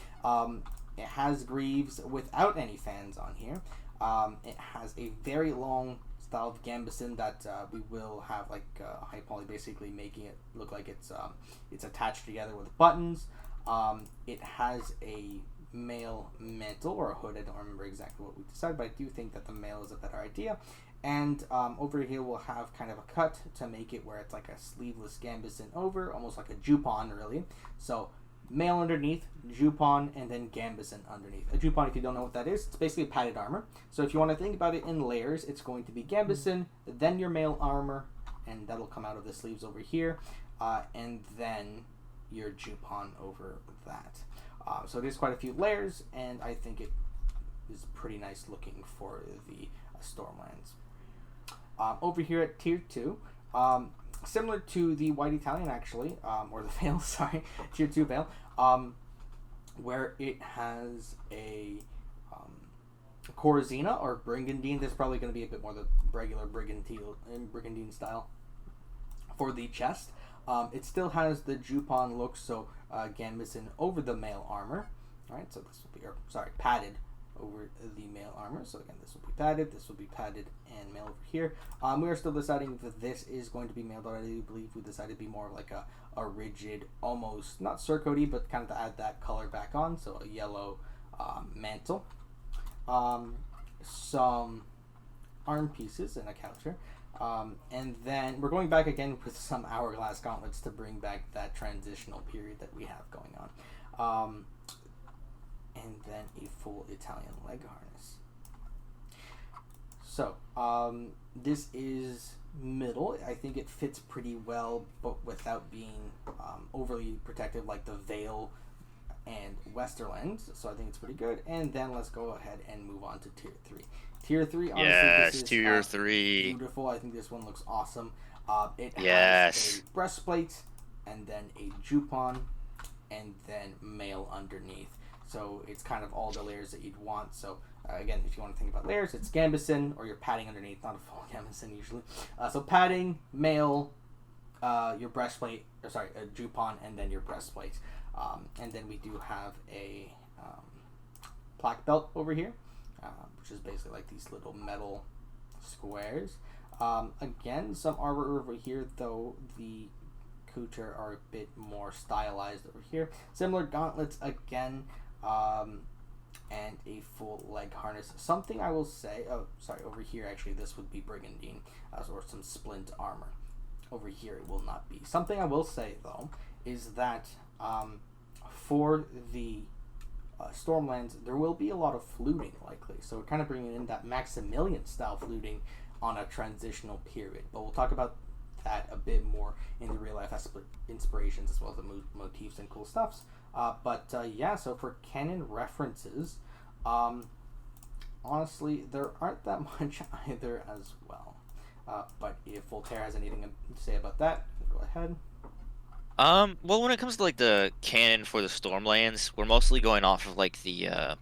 It has greaves without any fans on here. It has a very long style of gambeson that we will have like high poly, basically making it look like it's attached together with buttons. It has a mail mantle or a hood. I don't remember exactly what we decided, but I do think that the mail is a better idea. And over here we'll have kind of a cut to make it where it's like a sleeveless gambeson over, almost like a jupon really. So mail underneath, jupon, and then gambeson underneath. A jupon, if you don't know what that is, it's basically padded armor. So if you want to think about it in layers, it's going to be gambeson, then your mail armor, and that'll come out of the sleeves over here, and then your jupon over that. So there's quite a few layers, and I think it is pretty nice looking for the Stormlands. Over here at tier 2, similar to the White Italian actually, or the Vale, sorry, tier 2 Vale, where it has a Corazina or Brigandine. This is probably going to be a bit more the regular Brigandine style for the chest. It still has the jupon look, so gambeson over the mail armor. Alright, so this will be, padded over the mail armor. So again, this will be padded, and mail over here. We are still deciding if this is going to be mailed, but I do believe we decided to be more like a rigid, almost, not surcoaty, but kind of to add that color back on, so a yellow mantle. Some arm pieces and a counter. And then we're going back again with some hourglass gauntlets to bring back that transitional period that we have going on. And then a full Italian leg harness. So, this is middle. I think it fits pretty well, but without being overly protective like the Vale and Westerlands. So I think it's pretty good. And then let's go ahead and move on to tier 3. Tier 3, honestly, Yes, this is tier 3. beautiful. I think this one looks awesome. It Yes. has a breastplate, and then a jupon, and then mail underneath. So it's kind of all the layers that you'd want. So again, if you want to think about layers, it's gambeson, or you're padding underneath, not a full gambeson usually. So padding, mail, your breastplate, a jupon, and then your breastplate. And then we do have a plaque belt over here, which is basically like these little metal squares. Again, some armor over here, though the couture are a bit more stylized over here. Similar gauntlets again, and a full leg harness. Something I will say, over here actually this would be Brigandine, or some splint armor. Over here it will not be. Something I will say though is that for the Stormlands, there will be a lot of fluting likely, so we're kind of bringing in that Maximilian style fluting on a transitional period, but we'll talk about that a bit more in the real life inspirations as well as the motifs and cool stuffs. Yeah, so for canon references, honestly there aren't that much either as well, but if Voltaire has anything to say about that, go ahead. Well, when it comes to like the canon for the Stormlands, we're mostly going off of like the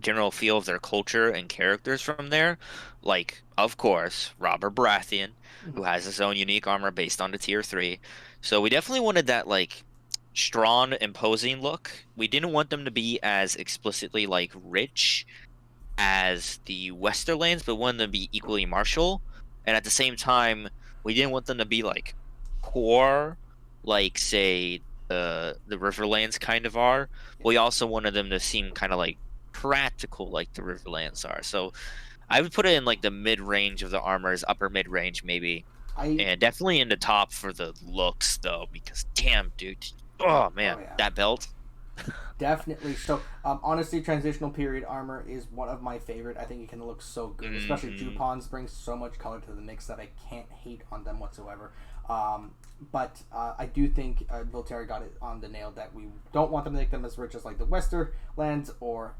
general feel of their culture and characters from there. Like, of course, Robert Baratheon, who has his own unique armor based on the tier 3. So we definitely wanted that like strong, imposing look. We didn't want them to be as explicitly like rich as the Westerlands, but wanted them to be equally martial. And at the same time, we didn't want them to be like poor, like say the Riverlands kind of are. We also wanted them to seem kind of like practical, like the Riverlands are. So I would put it in like the mid range of the armors, upper mid range maybe, and definitely in the top for the looks though, because damn, dude, oh man, that belt. Definitely. So honestly, transitional period armor is one of my favorite. I think it can look so good, especially jupons brings so much color to the mix that I can't hate on them whatsoever. But I do think Voltaire got it on the nail that we don't want them to make them as rich as like the Westerlands or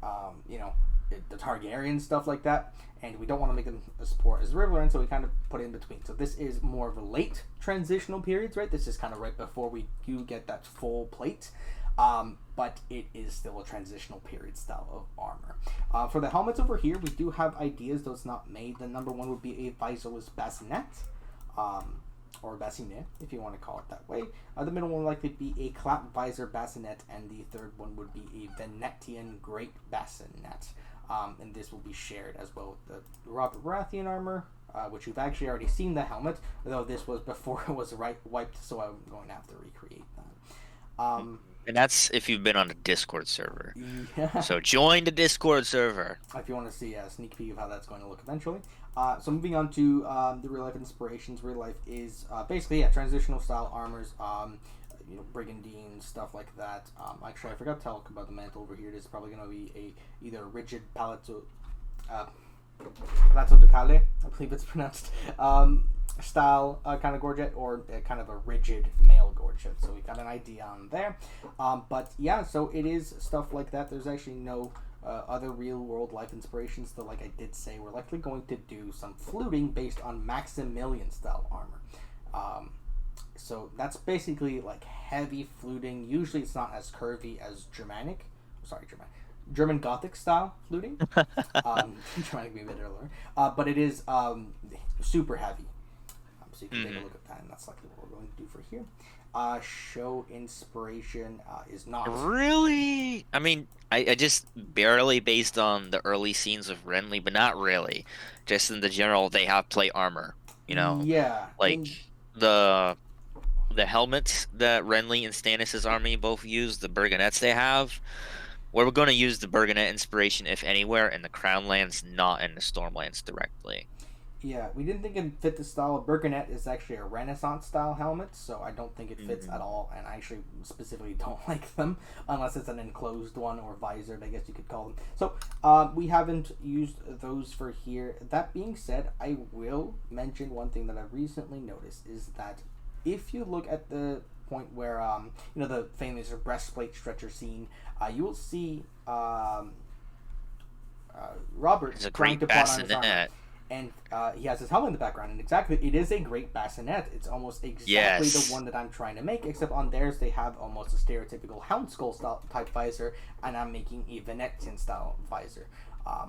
the Targaryen stuff like that, and we don't want to make them as poor as Riverlands, so we kind of put it in between. So this is more of a late transitional periods, right? This is kind of right before we do get that full plate, but it is still a transitional period style of armor. For the helmets over here, we do have ideas, though it's not made. The number one would be a visorless bassinet, or bassinet, if you want to call it that way. The middle one would likely be a clap visor bassinet, and the third one would be a Venetian great bassinet. And this will be shared as well with the Robert Baratheon armor, which you've actually already seen the helmet, though this was before it was wiped, so I'm going to have to recreate that. And that's if you've been on a Discord server. Yeah. So join the Discord server. If you want to see a sneak peek of how that's going to look eventually. So moving on to the real life inspirations. Real life is basically transitional style armors, brigandine stuff like that. Actually, I forgot to talk about the mantle over here. It is probably going to be either a rigid Palazzo Ducale, I believe it's pronounced, style kind of gorget, or kind of a rigid male gorget. So we got an idea on there. But yeah, so it is stuff like that. There's actually no other real world life inspirations, though, like I did say, we're likely going to do some fluting based on Maximilian style armor. So that's basically like heavy fluting. Usually it's not as curvy as German Gothic style fluting. Germanic be a bit earlier. But it is super heavy. So you can take a look at that, and that's likely what we're going to do for here. Show inspiration is not Really? I mean, I just barely based on the early scenes of Renly, but not really. Just in the general, they have plate armor. Yeah. Like the helmets that Renly and Stannis' army both use, the Burgonets they have. We're going to use the Burgonet inspiration, if anywhere, in the Crownlands, not in the Stormlands directly. Yeah, we didn't think it fit the style. Burgonet is actually a Renaissance style helmet, so I don't think it fits at all, and I actually specifically don't like them, unless it's an enclosed one or visored, I guess you could call them. So, we haven't used those for here. That being said, I will mention one thing that I recently noticed, is that if you look at the point where, the famous breastplate stretcher scene, you will see Robert It's a trying great to put on his armor. bassinet. And he has his helmet in the background, and exactly, it is a great bassinet. It's almost exactly Yes. the one that I'm trying to make, except on theirs they have almost a stereotypical hound skull style type visor, and I'm making a Venetian style visor.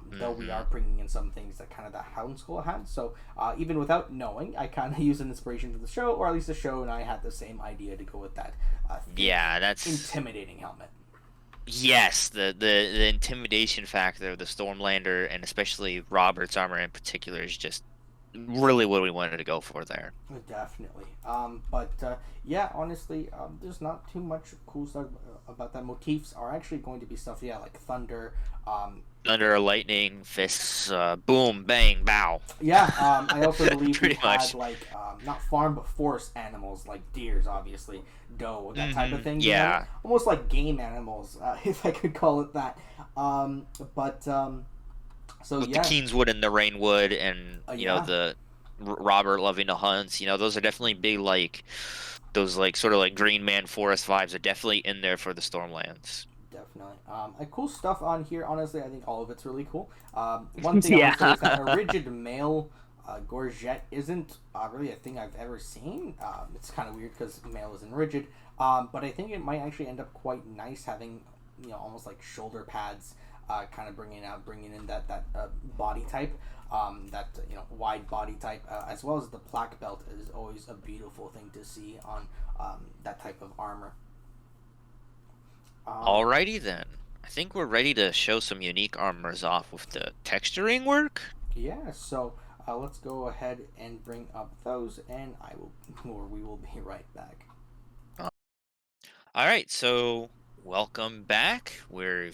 Though we are bringing in some things that kind of the hound skull had. So even without knowing, I kind of use an inspiration for the show, or at least the show and I had the same idea to go with that. Yeah, that's intimidating helmet. Yes, the intimidation factor of the Stormlander, and especially Robert's armor in particular, is just really what we wanted to go for there. Definitely. But yeah, honestly, there's not too much cool stuff about that. Motifs are actually going to be stuff, yeah, like thunder. Thunder, lightning, fists, boom, bang, bow. Yeah, I also believe we Pretty had much. like not farm but forest animals like deers, obviously, doe, that type of thing. Yeah. Almost like game animals, if I could call it that. But so With yeah, the Keenswood and the Rainwood, and yeah. the Robert loving to hunt. Those are definitely big, like those like sort of like Green Man Forest vibes are definitely in there for the Stormlands. Definitely. Cool stuff on here. Honestly, I think all of it's really cool. One thing I would say is that a rigid male gorget isn't really a thing I've ever seen. It's kind of weird because male isn't rigid. But I think it might actually end up quite nice having, almost like shoulder pads, kind of bringing in that body type. That wide body type, as well as the plaque belt, is always a beautiful thing to see on that type of armor. Alrighty then. I think we're ready to show some unique armors off with the texturing work. Yeah, so let's go ahead and bring up those, and we will be right back. Alright, so welcome back. We're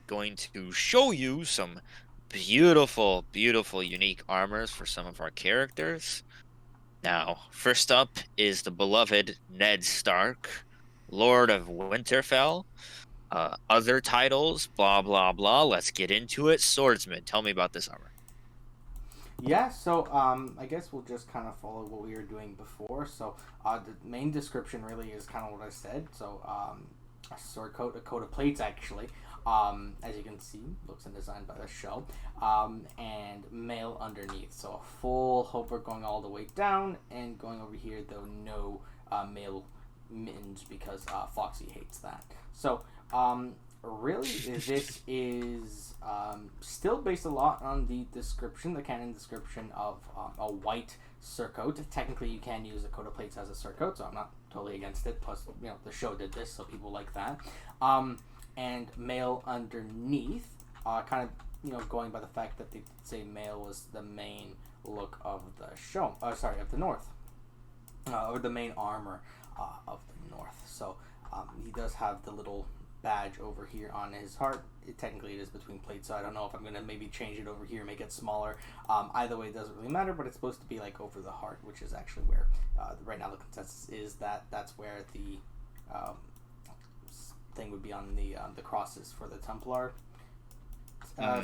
going to show you some beautiful, beautiful unique armors for some of our characters. Now, first up is the beloved Ned Stark, Lord of Winterfell. Other titles, blah, blah, blah. Let's get into it. Swordsman, tell me about this armor. Yeah, so I guess we'll just kind of follow what we were doing before. So the main description really is kind of what I said. So a sword coat, a coat of plates actually. As you can see, looks and designed by the show. And mail underneath. So a full hover going all the way down, and going over here though no mail mittens because Foxy hates that. So really, this is still based a lot on the description, the canon description of a white surcoat. Technically, you can use a coat of plates as a surcoat, so I'm not totally against it. Plus, the show did this, so people like that. And mail underneath, kind of, going by the fact that they say mail was the main look of the show. Of the North, or the main armor of the North. So He does have the little badge over here on his heart. Technically, it is between plates, so I don't know if I'm gonna maybe change it over here, make it smaller. Either way, it doesn't really matter. But it's supposed to be like over the heart, which is actually where right now the consensus is that that's where the thing would be on the crosses for the Templar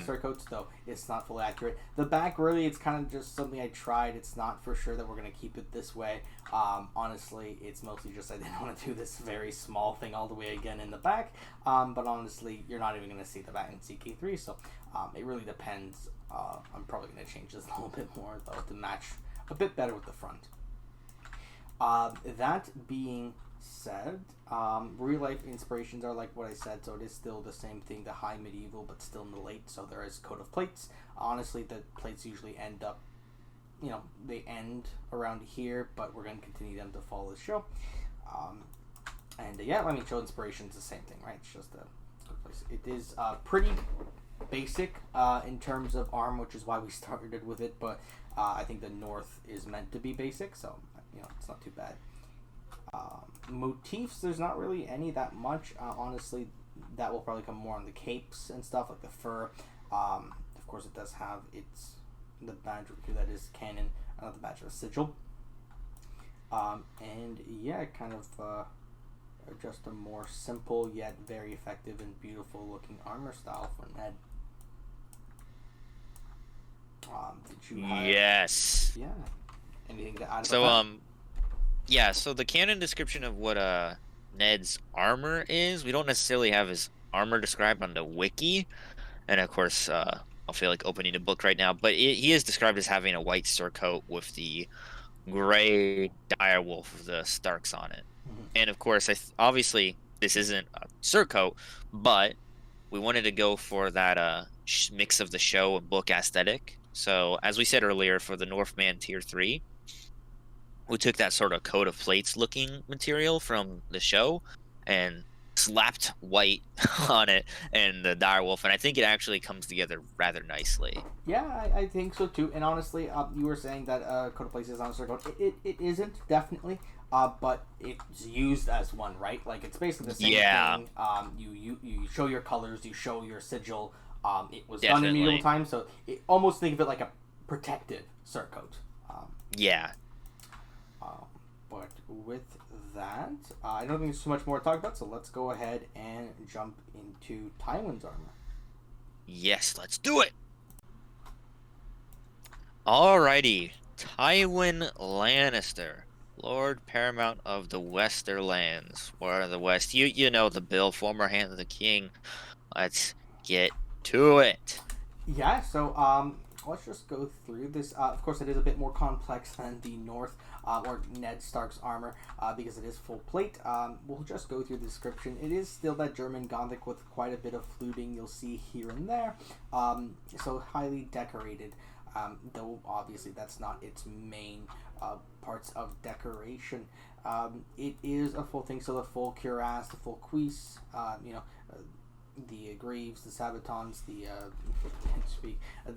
surcoats, though it's not fully accurate. The back, really, it's kind of just something I tried. It's not for sure that we're going to keep it this way. Honestly, it's mostly just I didn't want to do this very small thing all the way again in the back. But honestly, you're not even going to see the back in CK3, so it really depends. I'm probably going to change this a little bit more, though, to match a bit better with the front. That being said, real life inspirations are like what I said, so it is still the same thing, the high medieval, but still in the late. So there is coat of plates. Honestly, the plates usually end up, they end around here, but we're going to continue them to follow the show. Show inspirations the same thing, right? It's just a good place. It is pretty basic in terms of arm, which is why we started with it, but I think the north is meant to be basic, so it's not too bad. Motifs, there's not really any that much. Honestly, that will probably come more on the capes and stuff, like the fur. Of course, it does have the badge that is canon, not the badge of a sigil. Kind of just a more simple yet very effective and beautiful looking armor style for Ned. Did you have, Yes. Yeah. Anything to add? So the canon description of what Ned's armor is, we don't necessarily have his armor described on the wiki, and of course I'll feel like opening a book right now, but he is described as having a white surcoat with the gray direwolf of the Starks on it. And of course, obviously this isn't a surcoat, but we wanted to go for that mix of the show and book aesthetic. So as we said earlier, for the Northman tier 3, we took that sort of coat of plates looking material from the show and slapped white on it and the direwolf, and I think it actually comes together rather nicely. Yeah, I think so too. And honestly, you were saying that coat of plates is on a surcoat. It isn't, definitely, but it's used as one, right? Like, it's basically the same thing. You show your colors, you show your sigil. It was done in medieval times, so almost think of it like a protective surcoat. Yeah. But with that, I don't think there's too much more to talk about, so let's go ahead and jump into Tywin's armor. Yes, let's do it! Alrighty, Tywin Lannister, Lord Paramount of the Westerlands, War of the West. You know the bill, former Hand of the King. Let's get to it. Yeah, so let's just go through this. Of course, it is a bit more complex than the North or Ned Stark's armor because it is full plate. We'll just go through the description. It is still that German Gothic with quite a bit of fluting you'll see here and there. So highly decorated, though obviously that's not its main parts of decoration. It is a full thing, so the full cuirass, the full cuisse, the greaves, the sabatons, the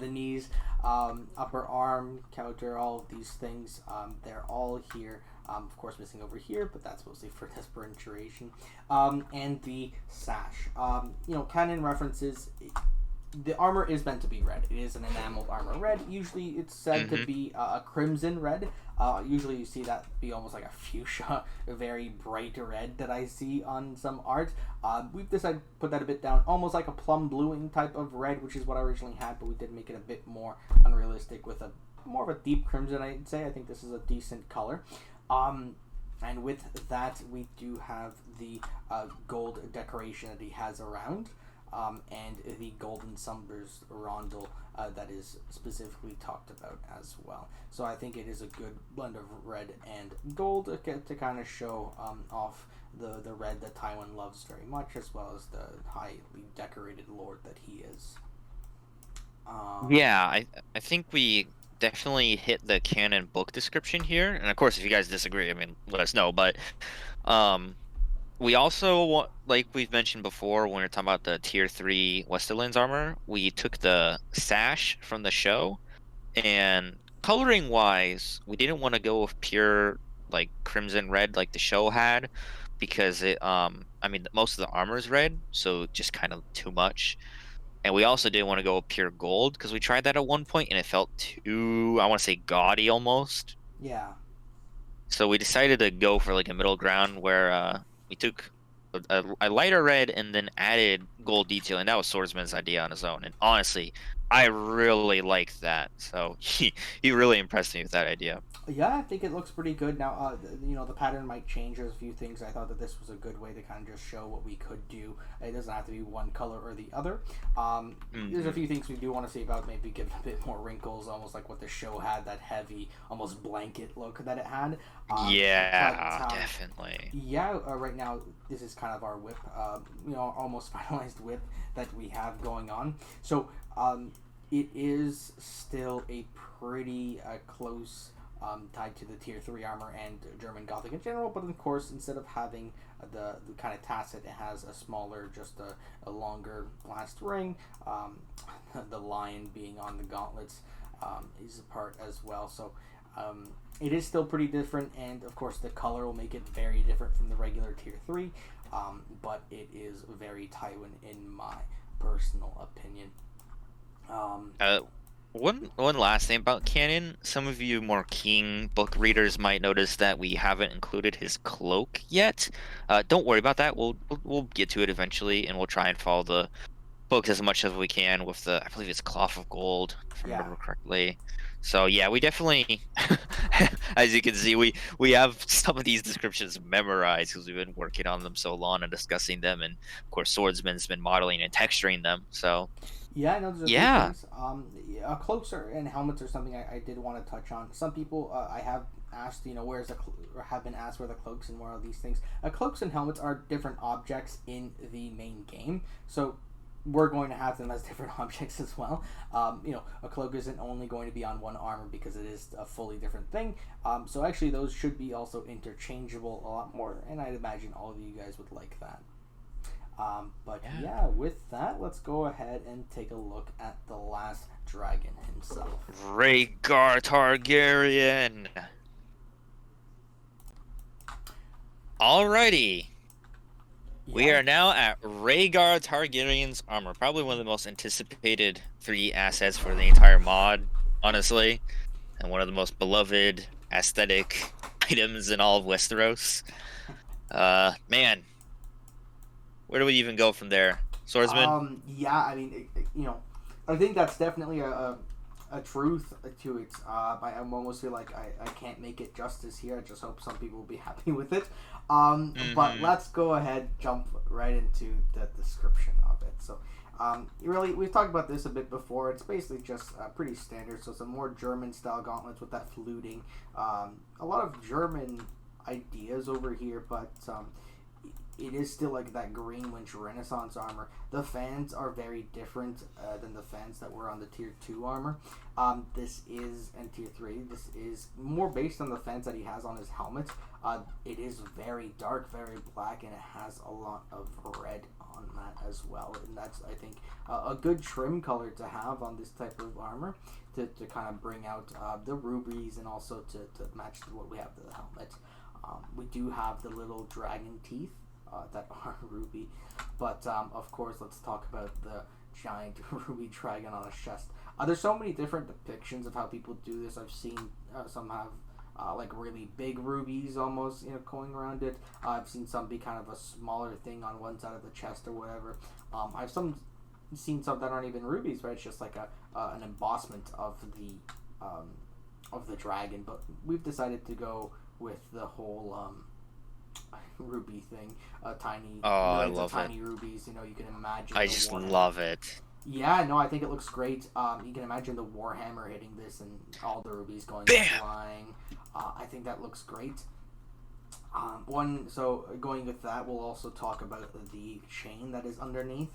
knees, upper arm, counter, all of these things, they're all here. Of course, missing over here, but that's mostly for desperation. And the sash. Canon references. The armor is meant to be red. It is an enameled armor red. Usually it's said to be a crimson red. Usually you see that be almost like a fuchsia, a very bright red that I see on some art. We've decided to put that a bit down, almost like a plum bluing type of red, which is what I originally had, but we did make it a bit more unrealistic with a more of a deep crimson, I'd say. I think this is a decent color. And with that, we do have the gold decoration that he has around. And the Golden Summers rondel that is specifically talked about as well. So I think it is a good blend of red and gold to kind of show off the red that Tywin loves very much, as well as the highly decorated lord that he is. I think we definitely hit the canon book description here, and of course if you guys disagree, let us know, but we also, like we've mentioned before when we were talking about the tier 3 Westerlands armor, we took the sash from the show, and coloring wise we didn't want to go with pure like crimson red like the show had. because I mean most of the armor is red, so just kind of too much. And we also didn't want to go pure gold because we tried that at one point and it felt too, I want to say gaudy almost. Yeah. So we decided to go for like a middle ground where we took a lighter red and then added gold detail, and that was Swordsman's idea on his own. And honestly, I really liked that. So he really impressed me with that idea. Yeah, I think it looks pretty good. Now, the pattern might change. There's a few things. I thought that this was a good way to kind of just show what we could do. It doesn't have to be one color or the other. There's a Hmm. few things we do want to see about maybe give it a bit more wrinkles, almost like what the show had, that heavy, almost blanket look that it had. Yeah, definitely. Yeah, right now, this is kind of our whip, almost finalized whip that we have going on. So, it is still a pretty close tied to the tier 3 armor and German Gothic in general, but of course, instead of having the kind of tacet, it has a smaller, just a longer last ring. The lion being on the gauntlets is a part as well. So it is still pretty different, and of course, the color will make it very different from the regular tier 3, but it is very Tywin in my personal opinion. Uh, one last thing about canon. Some of you more keen book readers might notice that we haven't included his cloak yet. Don't worry about that. We'll get to it eventually, and we'll try and follow the book as much as we can with the, I believe it's cloth of gold, if I Yeah. remember correctly. So yeah, we definitely, as you can see, we have some of these descriptions memorized because we've been working on them so long and discussing them, and of course, Swordsman's been modeling and texturing them. So Yeah, I know there's a few yeah. things. Cloaks and helmets are something I did want to touch on. Some people I have asked, where's or have been asked where the cloaks and where are these things. Cloaks and helmets are different objects in the main game, so we're going to have them as different objects as well. A cloak isn't only going to be on one armor because it is a fully different thing. So actually, those should be also interchangeable a lot more, and I'd imagine all of you guys would like that. But yeah, with that, let's go ahead and take a look at the last dragon himself. Rhaegar Targaryen. Alrighty. We are now at Rhaegar Targaryen's armor. Probably one of the most anticipated 3 assets for the entire mod, honestly. And one of the most beloved aesthetic items in all of Westeros. Man. Where do we even go from there? Swordsman? Yeah, I mean, I think that's definitely a truth to it. I almost feel like I can't make it justice here. I just hope some people will be happy with it. But let's go ahead, jump right into the description of it. So, really, we've talked about this a bit before. It's basically just pretty standard. So, some more German-style gauntlets with that fluting. A lot of German ideas over here, but it is still like that Greenwich Renaissance armor. The fans are very different than the fans that were on the tier 2 armor. This is, and tier 3, this is more based on the fans that he has on his helmet. It is very dark, very black, and it has a lot of red on that as well. And that's, I think, a good trim color to have on this type of armor to kind of bring out the rubies and also to match what we have to the helmet. We do have the little dragon teeth that are ruby, but of course, let's talk about the giant ruby dragon on a chest. There's so many different depictions of how people do this. I've seen some have like really big rubies almost, going around it. I've seen some be kind of a smaller thing on one side of the chest or whatever. I've seen some that aren't even rubies, right? It's just like an embossment of the dragon. But we've decided to go with the whole ruby thing, tiny. I Millions of love tiny it. rubies. You can imagine. I the just Warhammer. love it. Yeah, no, I think it looks great. You can imagine the Warhammer hitting this and all the rubies going Bam! flying. I think that looks great. So going with that, we'll also talk about the chain that is underneath.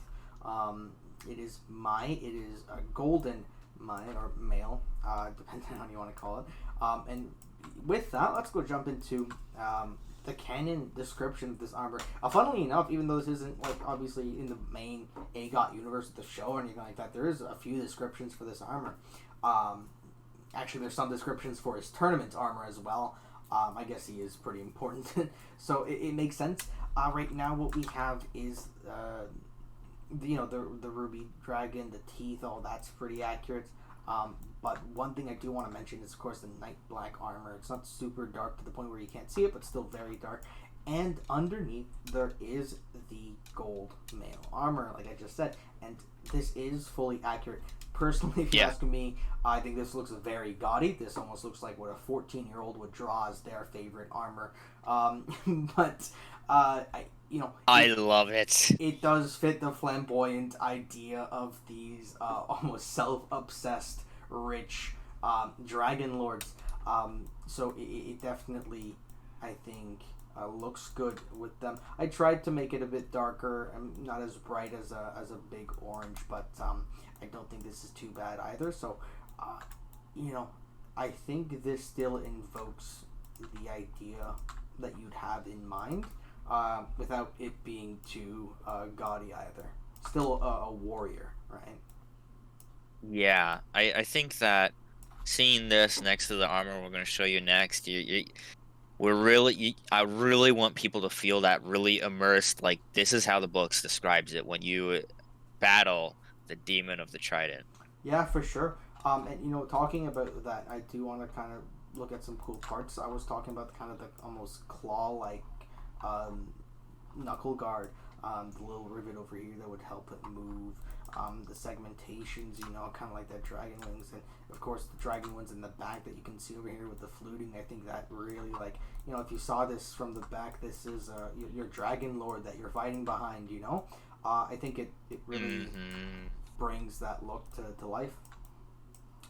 It is a golden mine or mail, depending on how you want to call it. And with that, let's go jump into the canon description of this armor. Funnily enough, even though this isn't like obviously in the main AGOT universe of the show or anything like that, there is a few descriptions for this armor. Actually, there's some descriptions for his tournament armor as well. I guess he is pretty important. So it makes sense. Right now, what we have is the ruby dragon, the teeth, all that's pretty accurate. But one thing I do want to mention is, of course, the night black armor. It's not super dark to the point where you can't see it, but still very dark. And underneath, there is the gold mail armor, like I just said. And this is fully accurate. Personally, if you're asking me, I think this looks very gaudy. This almost looks like what a 14-year-old would draw as their favorite armor. But I love it. It does fit the flamboyant idea of these almost self-obsessed, rich dragon lords. So it definitely, I think, looks good with them. I tried to make it a bit darker and not as bright as a big orange, but I don't think this is too bad either. So, I think this still invokes the idea that you'd have in mind, without it being too gaudy either. Still a warrior, right? Yeah, I think that seeing this next to the armor we're going to show you next, I really want people to feel that really immersed. Like, this is how the books describes it when you battle the demon of the trident. Yeah, for sure. And talking about that, I do want to kind of look at some cool parts. I was talking about kind of the almost claw-like knuckle guard, the little rivet over here that would help it move. The segmentations, kind of like that dragon wings, and of course the dragon wings in the back that you can see over here with the fluting. I think that really, like, if you saw this from the back, this is your dragon lord that you're fighting behind. I think it really brings that look to life.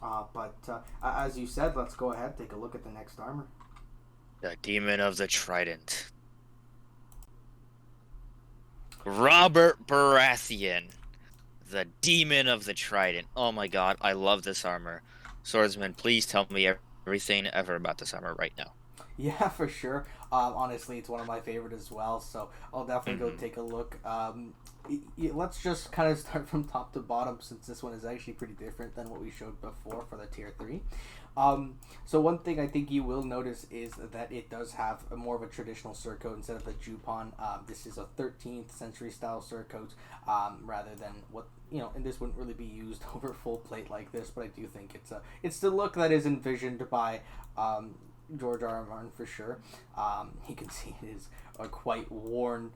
But as you said, let's go ahead, take a look at the next armor. The demon of the trident. Robert Baratheon. The demon of the trident. Oh my god, I love this armor. Swordsman, please tell me everything ever about this armor right now. Yeah, for sure. Honestly, it's one of my favorite as well, so I'll definitely go take a look. Let's just kind of start from top to bottom, since this one is actually pretty different than what we showed before for the tier 3. So one thing I think you will notice is that it does have more of a traditional surcoat instead of the jupon. This is a 13th century style surcoat, rather than what, and this wouldn't really be used over full plate like this, but I do think it's the look that is envisioned by George R.R. Martin for sure. You can see it is quite worn,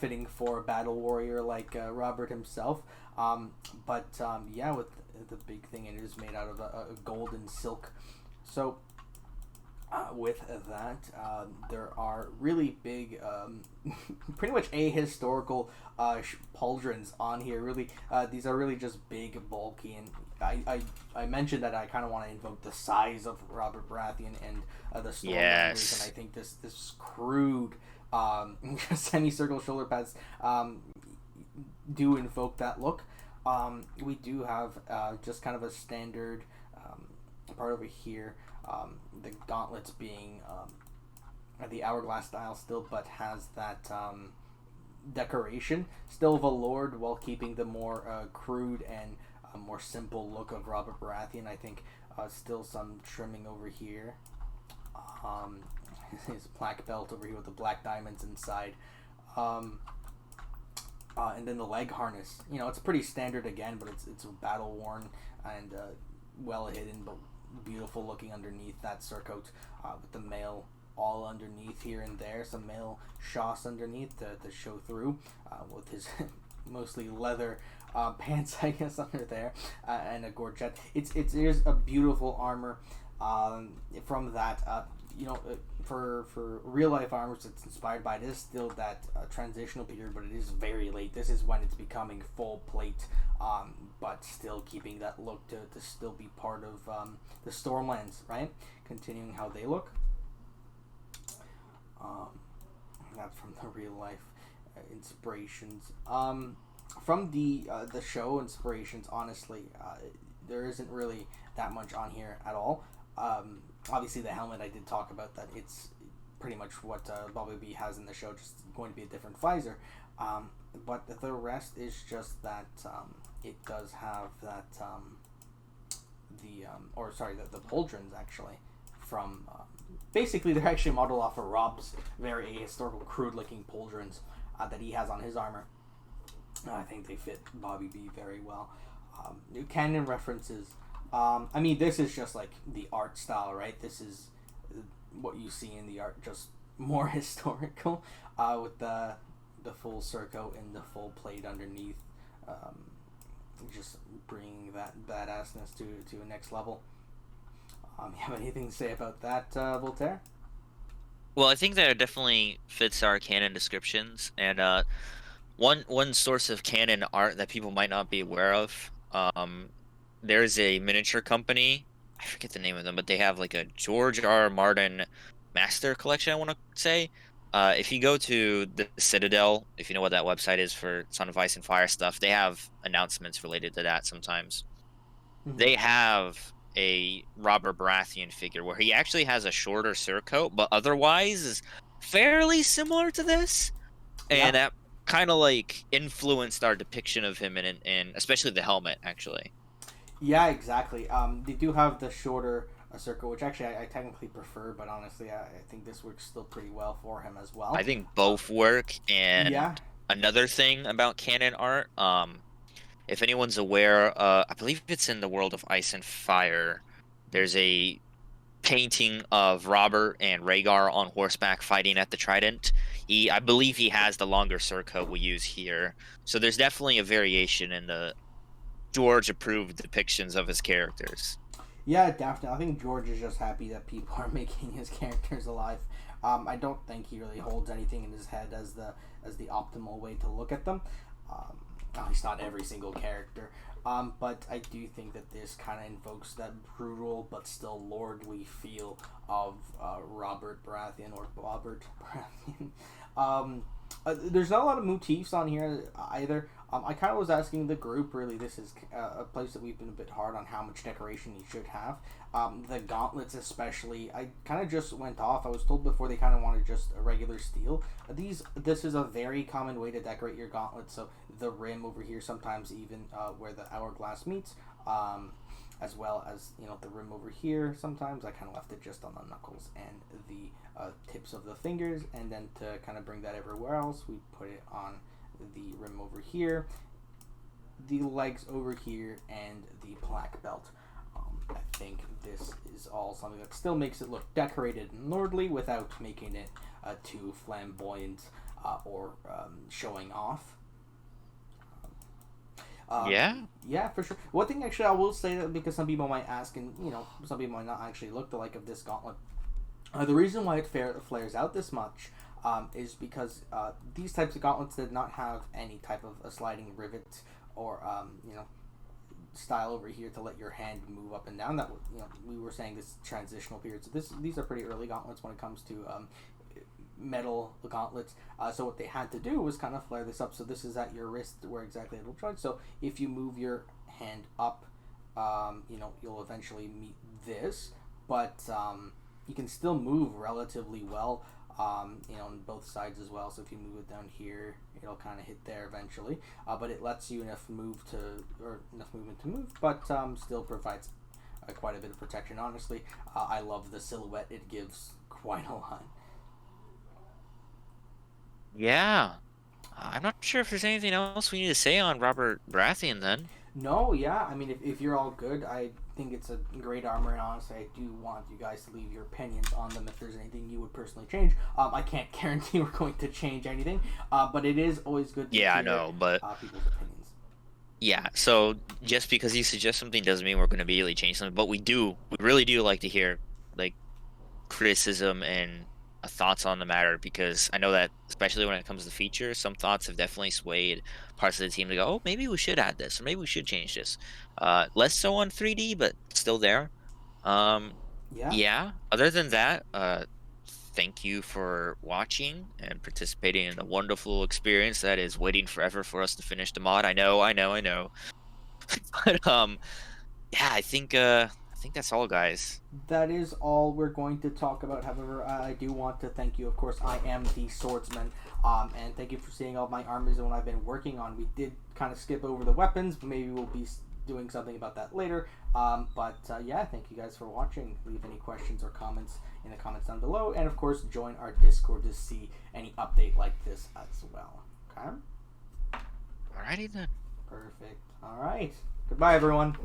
fitting for a battle warrior like Robert himself. Yeah, with the big thing, it is made out of a golden silk. So with that, there are really big, pretty much ahistorical pauldrons on here. Really, these are really just big, bulky, and I mentioned that I kind of want to invoke the size of Robert Baratheon and the Stormlands, and I think this crude semicircle shoulder pads do invoke that look. We do have just kind of a standard part over here, the gauntlets being the hourglass style still, but has that decoration, still veloured while keeping the more crude and more simple look of Robert Baratheon. I think still some trimming over here. His black belt over here with the black diamonds inside. And then the leg harness. It's pretty standard again, but it's battle worn and well hidden, but beautiful looking underneath that surcoat, with the mail all underneath here and there, some mail shoss underneath to show through, with his mostly leather pants, I guess, under there, and a gorget. It is a beautiful armor. From that, for real life armors, it's inspired by it. It is still that transitional period, but it is very late. This is when it's becoming full plate, but still keeping that look to still be part of the Stormlands, right? Continuing how they look. That's from the real life inspirations. From the show inspirations, honestly, there isn't really that much on here at all. Obviously, the helmet, I did talk about that. It's pretty much what Bobby B has in the show, just going to be a different visor. But the rest is just that it does have that the pauldrons actually from basically they're actually modeled off of Rob's very ahistorical, crude-looking pauldrons that he has on his armor. I think they fit Bobby B very well. New canon references. I mean, this is just like the art style, right? This is what you see in the art, just more historical, with the full surcoat and the full plate underneath, just bringing that badassness to a next level. You have anything to say about that, Voltaire? Well, I think that it definitely fits our canon descriptions, and one source of canon art that people might not be aware of. There's a miniature company. I forget the name of them, but they have like a George R. R. Martin master collection, I want to say. If you go to the Citadel, if you know what that website is for Son of Ice and Fire stuff, they have announcements related to that sometimes. Mm-hmm. They have a Robert Baratheon figure where he actually has a shorter surcoat, but otherwise is fairly similar to this. And that kind of like influenced our depiction of him and especially the helmet, actually. Yeah, exactly. They do have the shorter circle, which actually I technically prefer, but honestly, I think this works still pretty well for him as well. I think both work. And yeah. another thing about canon art, if anyone's aware, I believe it's in the World of Ice and Fire, there's a painting of Robert and Rhaegar on horseback fighting at the Trident. I believe he has the longer surcoat we use here. So there's definitely a variation in the George approved depictions of his characters. Yeah, definitely. I think George is just happy that people are making his characters alive. I don't think he really holds anything in his head as the optimal way to look at them. At least not every single character. But I do think that this kind of invokes that brutal but still lordly feel of Robert Baratheon or Bobbert Baratheon. There's not a lot of motifs on here either. I kind of was asking the group, really, this is a place that we've been a bit hard on how much decoration you should have. The gauntlets especially, I kind of just went off. I was told before they kind of wanted just a regular steel. This is a very common way to decorate your gauntlets, so the rim over here, sometimes even where the hourglass meets, as well as, the rim over here. Sometimes I kind of left it just on the knuckles and the tips of the fingers, and then to kind of bring that everywhere else, we put it on the rim over here, the legs over here, and the black belt. I think this is all something that still makes it look decorated and lordly without making it too flamboyant or showing off. Yeah, for sure. One thing actually I will say, that because some people might ask, and some people might not actually look the like of this gauntlet, the reason why it flares out this much is because these types of gauntlets did not have any type of a sliding rivet or style over here to let your hand move up and down. That we were saying this transitional period. So these are pretty early gauntlets when it comes to metal gauntlets. So what they had to do was kind of flare this up. So this is at your wrist where exactly it'll join. So if you move your hand up, you'll eventually meet this, but you can still move relatively well. On both sides as well. So if you move it down here, it'll kind of hit there eventually. But it lets you enough movement to move, but still provides quite a bit of protection. Honestly, I love the silhouette; it gives quite a lot. Yeah, I'm not sure if there's anything else we need to say on Robert Baratheon then. No, yeah. I mean, if you're all good, I think it's a great armor, and honestly, I do want you guys to leave your opinions on them if there's anything you would personally change. I can't guarantee we're going to change anything, but it is always good to hear I know, but people's opinions. Yeah, so just because you suggest something doesn't mean we're going to immediately change something, but we really do like to hear like criticism and thoughts on the matter, because I know that especially when it comes to features, some thoughts have definitely swayed parts of the team to go, oh, maybe we should add this, or maybe we should change this. Less so on 3D, but still there. Yeah. Other than that, thank you for watching and participating in the wonderful experience that is waiting forever for us to finish the mod. I know. But yeah, I think that's all, guys. That is all we're going to talk about. However, I do want to thank you. Of course, I am the swordsman, and thank you for seeing all my armies and what I've been working on. We did kind of skip over the weapons, but maybe we'll be doing something about that later. But yeah, thank you guys for watching. Leave any questions or comments in the comments down below, and of course join our Discord to see any update like this as well. Okay. Alrighty then. Perfect. All right. Goodbye, everyone.